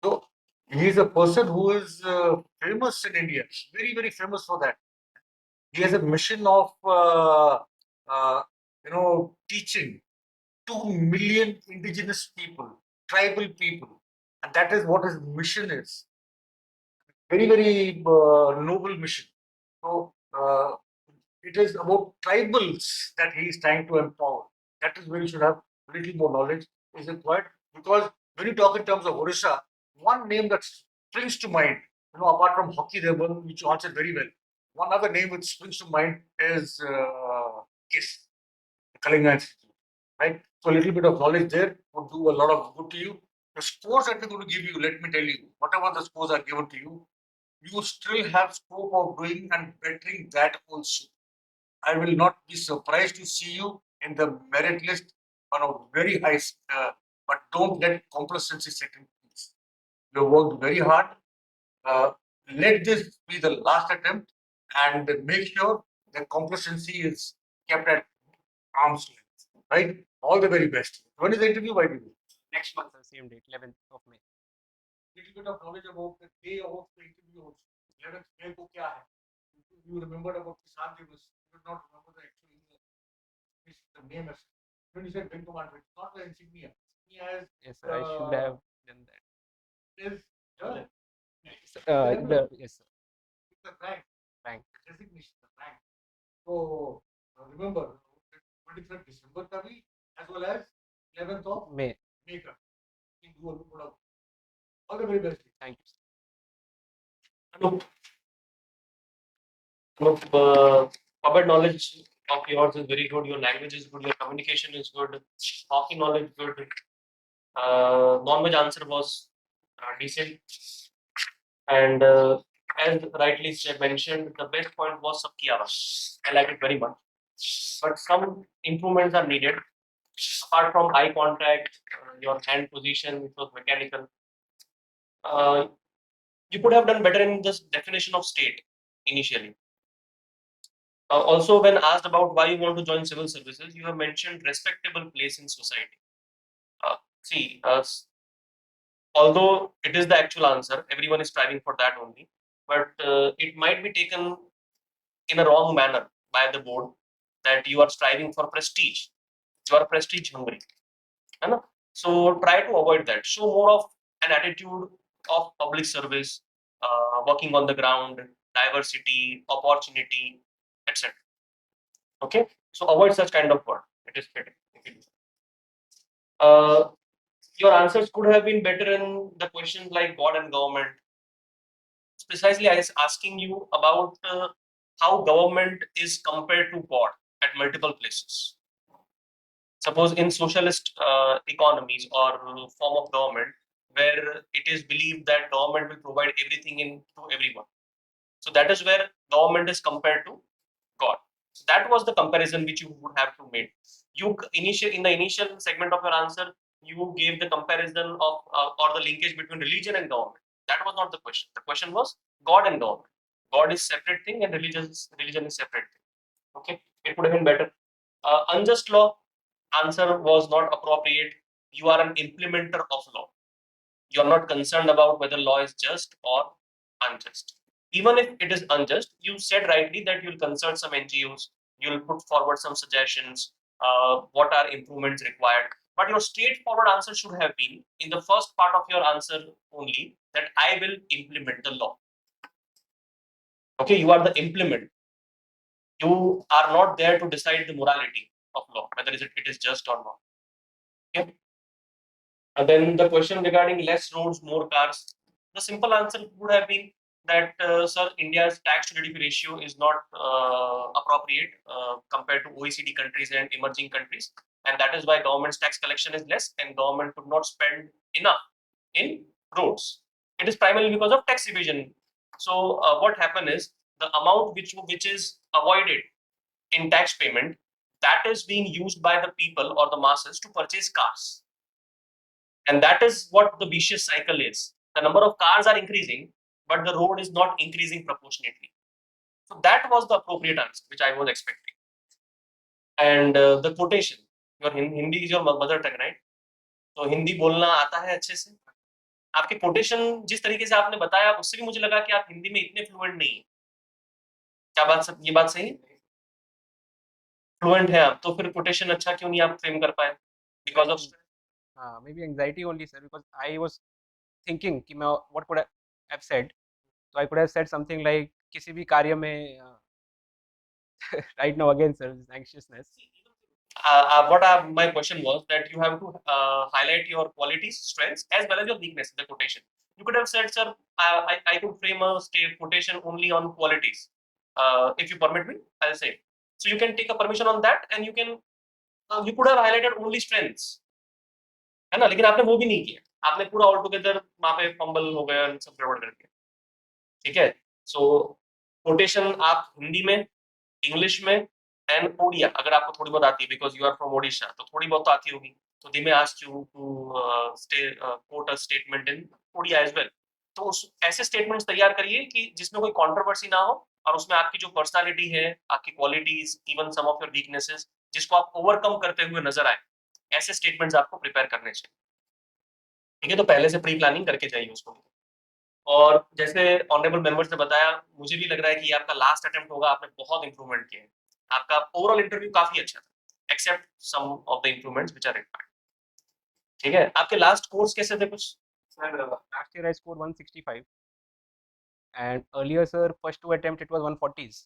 So he is a person who is famous in India, very, very famous for that. He has a mission of, uh, teaching 2 million indigenous people, tribal people. And that is what his mission is. Very, very noble mission. So, it is about tribals that he is trying to empower. That is where you should have a little more knowledge is required. Because when you talk in terms of Odisha, one name that springs to mind, apart from hockey, there one which you answered very well. One other name which springs to mind is KISS, the Kalinga Institute, right? So a little bit of knowledge there would do a lot of good to you. The scores that we're going to give you, let me tell you, whatever the scores are given to you, you still have scope of doing and bettering that also. I will not be surprised to see you in the merit list on a very high, but don't let complacency set in place. You worked very hard. Uh, let this be the last attempt and make sure that complacency is kept at arm's length. Right? All the very best. When is the interview, by the way? Next month, same date, 11th of May. Little bit of knowledge about the day of the interview also. 11th May ko kya hai? You remembered about Kisan Divas. You did not remember the actual the name as when you said wing commander, it's not the insignia. Insignia is Yes, sir. I should have done that. is the Yes, sir. it's the rank, Rank. designation, the rank. So remember, 23rd December ka bhi, as well as 11th of May. May ka. You do a good of all the very best. Thank you, sir. Public knowledge of yours is very good. Your language is good. Your communication is good. Hockey knowledge good. Non-veg answer was decent. And as rightly mentioned, the best point was sabki awaaz. I like it very much. But some improvements are needed. Apart from eye contact, your hand position, which was mechanical. You could have done better in this definition of state initially. Also, when asked about why you want to join civil services, you have mentioned respectable place in society. See, although it is the actual answer, everyone is striving for that only, but it might be taken in a wrong manner by the board that you are striving for prestige. You are prestige hungry. So try to avoid that. Show more of an attitude of public service, working on the ground, diversity, opportunity, etc. Okay, so avoid such kind of word. It is fitting. Your answers could have been better in the questions like God and government. Precisely, I was asking you about how government is compared to God at multiple places. Suppose in socialist economies or form of government, where it is believed that government will provide everything to everyone. So that is where government is compared to God. So that was the comparison which you would have to make. You in the initial segment of your answer, you gave the comparison of or the linkage between religion and government. That was not the question. The question was God and government. God is separate thing and religion is separate thing. Okay, it would have been better. Unjust law answer was not appropriate. You are an implementer of law. You are not concerned about whether law is just or unjust. Even if it is unjust, you said rightly that you'll consult some NGOs, you'll put forward some suggestions, what are improvements required. But your straightforward answer should have been in the first part of your answer only that I will implement the law. Okay, you are the implement. You are not there to decide the morality of law, whether it is just or not. Okay. And then the question regarding less roads, more cars. The simple answer would have been that, sir, India's tax to GDP ratio is not appropriate compared to OECD countries and emerging countries, and that is why government's tax collection is less, and government could not spend enough in roads. It is primarily because of tax evasion. So what happened is the amount which is avoided in tax payment, that is being used by the people or the masses to purchase cars. And that is what the vicious cycle is. The number of cars are increasing, but the road is not increasing proportionately. So that was the appropriate answer, which I was expecting. And the quotation, your Hindi is your mother tongue, right? तो हिंदी बोलना आता है अच्छे से? आपके quotation जिस तरीके से आपने बताया, उससे भी मुझे लगा कि आप हिंदी में इतने फ्लुएंट नहीं है. क्या बात, ये बात सही है? फ्लुएंट है आप, तो फिर कोटेशन अच्छा क्यों नहीं आप फ्रेम कर पाए? Because of maybe anxiety only, sir, because I was thinking कि मैं what could I have said. So I could have said something like किसी भी कार्य में right now again, sir, this anxiousness. My question was that you have to highlight your qualities, strengths, as well as your weakness in the quotation. You could have said, sir, I could frame a quotation only on qualities. If you permit me, I'll say. So you can take a permission on that, and you can you could have highlighted only strengths, है ना? लेकिन आपने वो भी नहीं किया, आपने पूरा ऑल टुगेदर वहाँ पे फंबल हो गया, सब गड़बड़ कर दिया. ठीक है. सो कोटेशन आप हिंदी में, इंग्लिश में एंड ओडिया, अगर आपको थोड़ी बहुत आती है, because you are from Odisha, तो थोड़ी बहुत तो आती होगी, तो they may ask you to quote a statement in Odia as well. तो उस ऐसे स्टेटमेंट्स तैयार करिए कि जिसमें कोई कंट्रोवर्सी ना हो, और उसमें आपकी जो पर्सनालिटी है, आपकी qualities, even some of your weaknesses, जिसको आप ओवरकम करते हुए नजर आए, ऐसे स्टेटमेंट्स आपको प्रिपेयर करने चाहिए. ठीक है, तो पहले से प्री प्लानिंग करके जाइए उसको. और जैसे ऑनरेबल मेंबर्स ने बताया, मुझे भी लग रहा है कि आपका लास्ट अटेम्प्ट होगा, आपने बहुत इंप्रूवमेंट किया है. आपका ओवरऑल इंटरव्यू काफी अच्छा था, except some of the improvements which are required. ठीक है. आपके लास्ट कोर्स कैसे थे कुछ? Last year I scored 165, and earlier, sir, first two attempt it was 140s.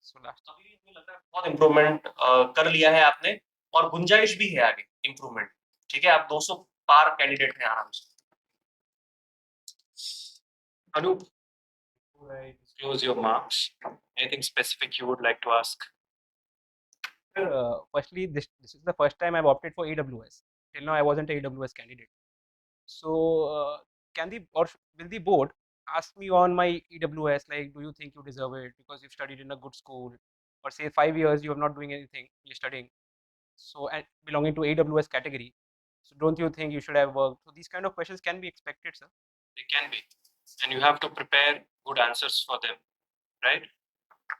So last अभी मुझे लग रहा है बहुत इंप्रूवमेंट कर लिया है आपने, और गुंजाइश भी है आगे इंप्रूवमेंट. ठीक है, आप 200 पार कैंडिडेट हैं आराम से. Anup, before I disclose your marks, anything specific you would like to ask? firstly, this is the first time I've opted for AWS. Till now, I wasn't a AWS candidate. So, can the or will the board ask me on my EWS, like, do you think you deserve it because you've studied in a good school, or say 5 years you are not doing anything, you're studying, so and belonging to AWS category, so don't you think you should have worked? So these kind of questions can be expected, sir. They can be, and you have to prepare good answers for them, right?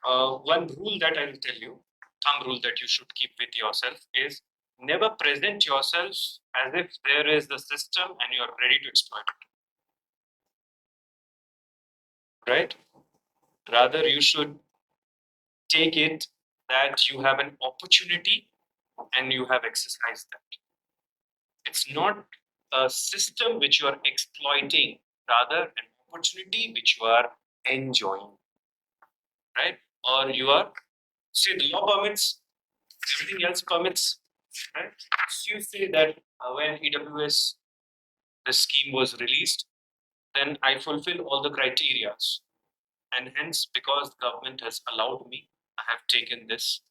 One rule that I will tell you, thumb rule that you should keep with yourself is never present yourself as if there is the system and you are ready to exploit it. Right? Rather, you should take it that you have an opportunity and you have exercised that. It's not a system which you are exploiting, rather an opportunity which you are enjoying. Right? Or you are, see, the law permits, everything else permits. Right? So you say that when EWS, the scheme was released, then I fulfill all the criteria. And hence, because the government has allowed me, I have taken this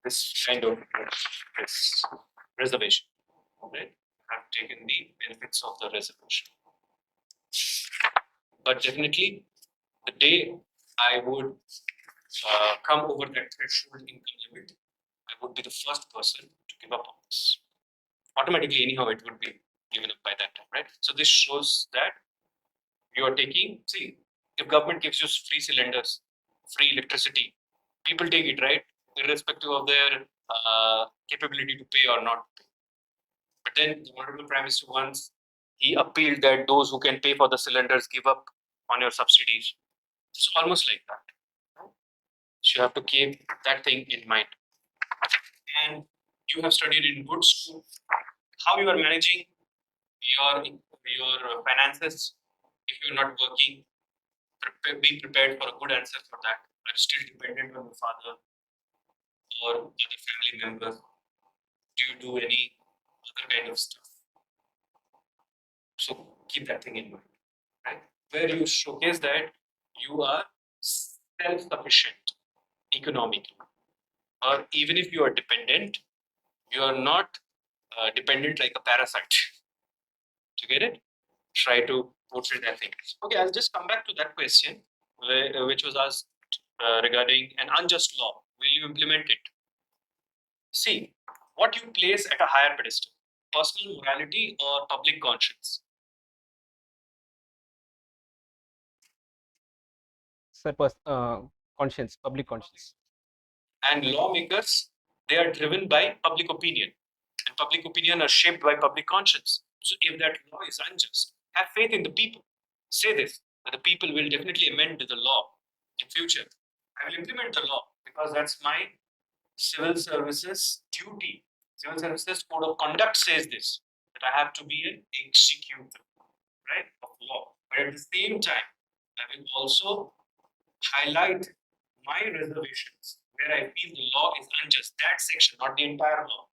this kind of this reservation. Right? I have taken the benefits of the reservation. But definitely, the day I would come over that threshold income limit, I would be the first person to give up on this. Automatically, anyhow, it would be given up by that time, right? So this shows that you are taking, see, if government gives you free cylinders, free electricity, people take it, right? Irrespective of their capability to pay or not pay. But then the Honorable Prime Minister once, he appealed that those who can pay for the cylinders give up on your subsidies. It's almost like that. So you have to keep that thing in mind. And you have studied in good school. How you are managing your finances, If you're not working, be prepared for a good answer for that. Are you still dependent on your father or other family members? Do you do any other kind of stuff? So keep that thing in mind, right? Where you showcase that you are self-sufficient economically, or even if you are dependent, you are not dependent like a parasite. Do you get it? Try to portray that thing. Okay, I'll just come back to that question, which was asked regarding an unjust law. Will you implement it? See, what you place at a higher pedestal, personal morality or public conscience? Sir, conscience, public conscience. And lawmakers, they are driven by public opinion, and public opinion are shaped by public conscience. So if that law is unjust, have faith in the people. Say this, that the people will definitely amend the law in future. I will implement the law because that's my civil services duty. Civil services code of conduct says this, that I have to be an executor, right, of law. But at the same time, I will also highlight my reservations where I feel the law is unjust. That section, not the entire law.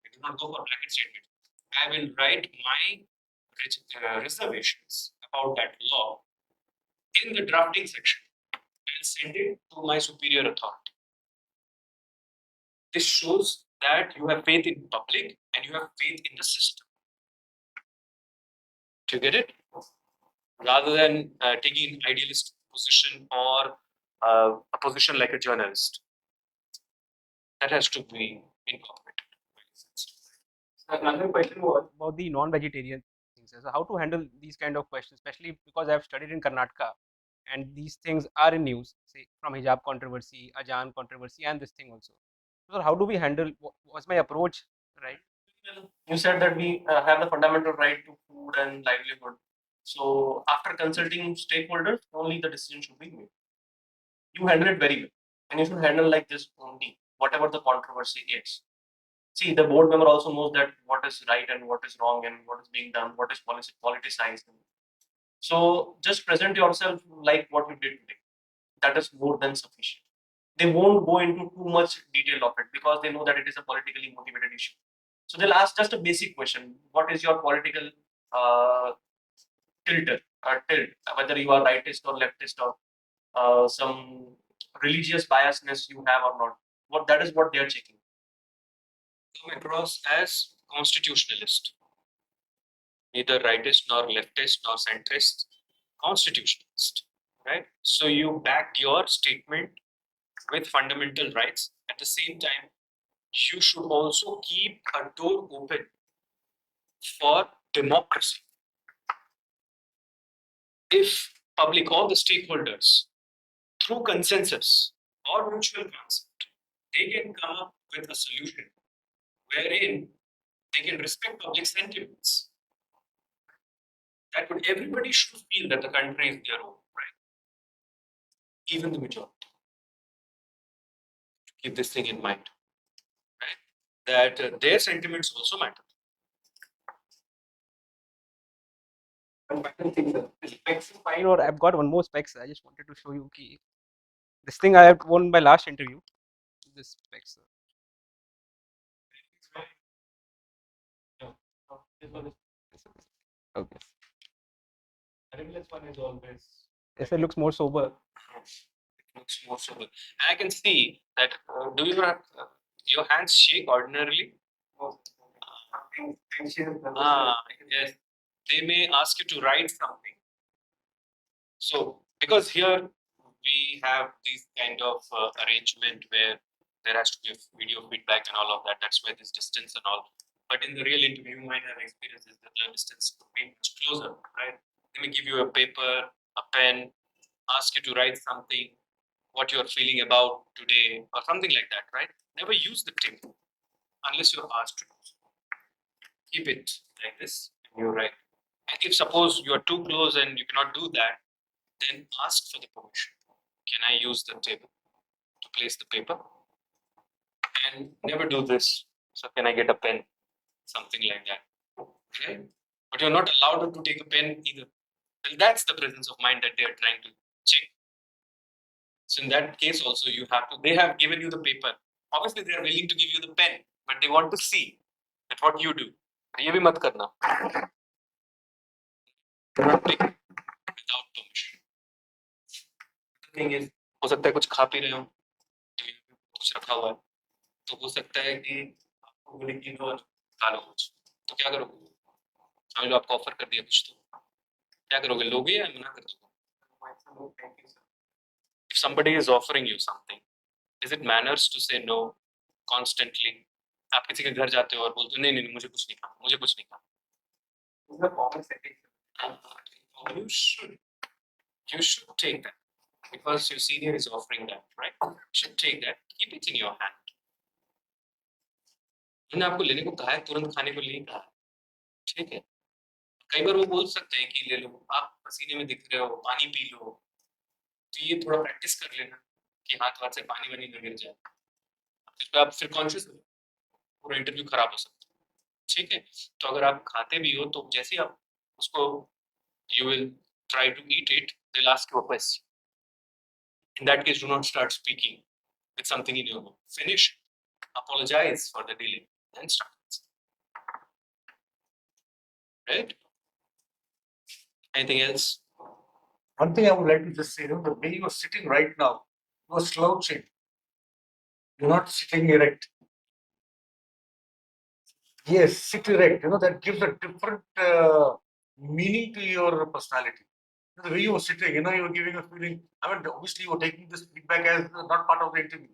I do not go for blanket statement. I will write my reservations about that law in the drafting section and send it to my superior authority. This shows that you have faith in public and you have faith in the system. Do you get it? Rather than taking an idealist position or a position like a journalist. That has to be incorporated. Another question was about the non-vegetarian things. So how to handle these kind of questions, especially because I have studied in Karnataka, and these things are in news, say from hijab controversy, Ajan controversy, and this thing also. So how do we handle? What's my approach, right? You said that we have the fundamental right to food and livelihood. So after consulting stakeholders, only the decision should be made. You handle it very well, and you should handle like this only, whatever the controversy is. See, the board member also knows that what is right and what is wrong and what is being done, what is politicized. So just present yourself like what you did today. That is more than sufficient. They won't go into too much detail of it because they know that it is a politically motivated issue. So they'll ask just a basic question: what is your political tilt, whether you are rightist or leftist or some religious biasness you have or not? What that is what they are checking. Come across as constitutionalist, neither rightist nor leftist nor centrist, constitutionalist, right? So you back your statement with fundamental rights. At the same time, you should also keep a door open for democracy. If public, all the stakeholders, through consensus or mutual consent, they can come up with a solution wherein they can respect public sentiments. That would everybody should feel that the country is their own, right? Even the majority. Keep this thing in mind, right? That their sentiments also matter. Specs is fine, or I've got one more specs. I just wanted to show you this thing I have won my last interview. This specs. Okay. This one is always. Yes, it looks more sober. It looks more sober. And I can see that. Do you have your hands shake ordinarily? Yes. They may ask you to write something. So, because here we have this kind of arrangement where there has to be a video feedback and all of that. That's why this distance and all. But in the real interview, you might have experiences that the distance could be much closer, right? They may give you a paper, a pen, ask you to write something, what you're feeling about today, or something like that, right? Never use the table unless you're asked to do so. Keep it like this, and you write. And if suppose you are too close and you cannot do that, then ask for the permission. Can I use the table to place the paper? And never do this. So can I get a pen? Something like that. Okay? But you're not allowed to take a pen either. Well, that's the presence of mind that they are trying to check. So in that case also you have to, they have given you the paper. Obviously they are willing to give you the pen, but they want to see that what you do. ये भी मत करना. Do not take without permission. The thing is, हो सकता है कुछ खा P रहे हो, कुछ रखा हुआ है, तो हो सकता है कि आपको बोले कि लो खा लो कुछ, तो क्या करोगे? मान लो आपको ऑफर कर दिया कुछ, तो क्या करोगे? लोगे या मना कर दोगे? If somebody is offering you something, is it manners to say no constantly? आप किसी के घर जाते हो और बोलते हो नहीं नहीं मुझे कुछ नहीं खाना, मुझे कुछ नहीं खाना. You should take that because your senior is offering that, right? You should take that. Keep it in your hand. उन्होंने आपको लेने को कहा है, तुरंत खाने को नहीं कहा, ठीक है? कई बार वो बोल सकते हैं कि ले लो, आप पसीने में दिख रहे हो, पानी पी लो, तो ये थोड़ा प्रैक्टिस कर लेना कि हाथ से पानी वानी न गिर जाए. इस पे आप फिर कॉन्शियस हो, पूरा इंटरव्यू खराब हो सकता है, ठीक है? तो अगर आप खाते भी हो तो जैसे ही आप उसको you will try to eat it, they'll ask you a question. In that case, do not start speaking with something in your mouth. Finish, apologize for the delay, and start. Right? Anything else? One thing I would like to just say, the way you are sitting right now, you are slouching. You're not sitting erect. Yes, sit erect. That gives a different meaning to your personality. The way you were sitting, you were giving a feeling. I mean, obviously, you were taking this feedback as not part of the interview.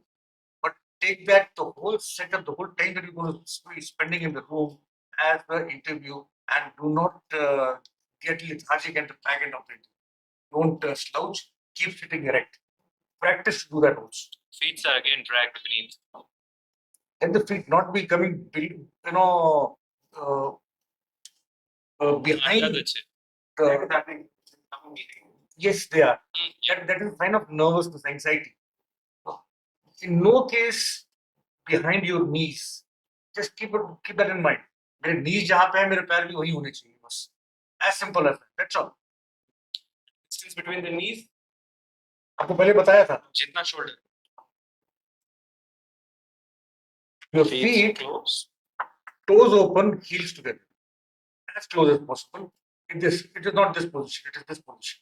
But take that, the whole setup, the whole time that you're going to be spending in the room as the interview, and do not get lethargic at the back end of the interview. Don't slouch, keep sitting erect. Practice to do that also. Feet are again dragged beneath. Let the feet not be coming, behind. Yes, they are. That is a sign of nervousness, anxiety. In no case behind your knees. Just keep that in mind. मेरे knees जहाँ पे है मेरे पैर भी वही होने चाहिए बस. As simple as that. That's all. Distance between the knees. आपको पहले बताया था. जितना shoulder. Your feet close, toes open, heels together. As close as possible. It is not this position. It is this position.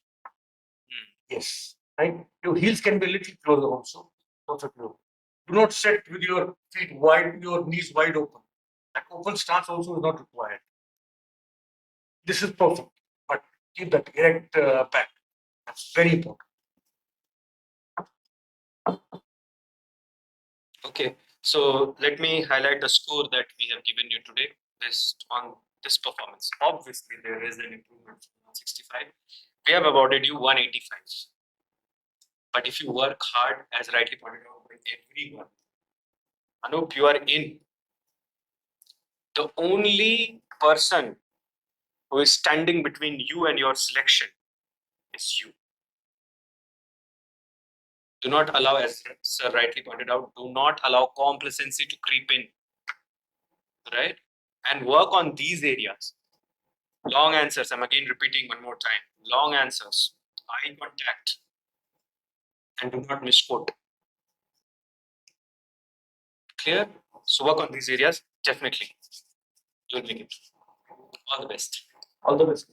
Yes. Right. Your heels can be a little closer also. Perfectly. Do not sit with your feet wide, your knees wide open. That open stance also is not required. This is perfect, but keep that erect back. That's very important. Okay, so let me highlight the score that we have given you today based on this performance. Obviously, there is an improvement from 165. We have awarded you 185. But if you work hard, as rightly pointed out by everyone, Anup, you are in. The only person who is standing between you and your selection is you. Do not allow, as Sir rightly pointed out, do not allow complacency to creep in, right? And work on these areas. Long answers, I'm again repeating one more time. Long answers, eye contact, and do not misquote. Clear? So work on these areas, definitely. You will make it. All the best. All the best.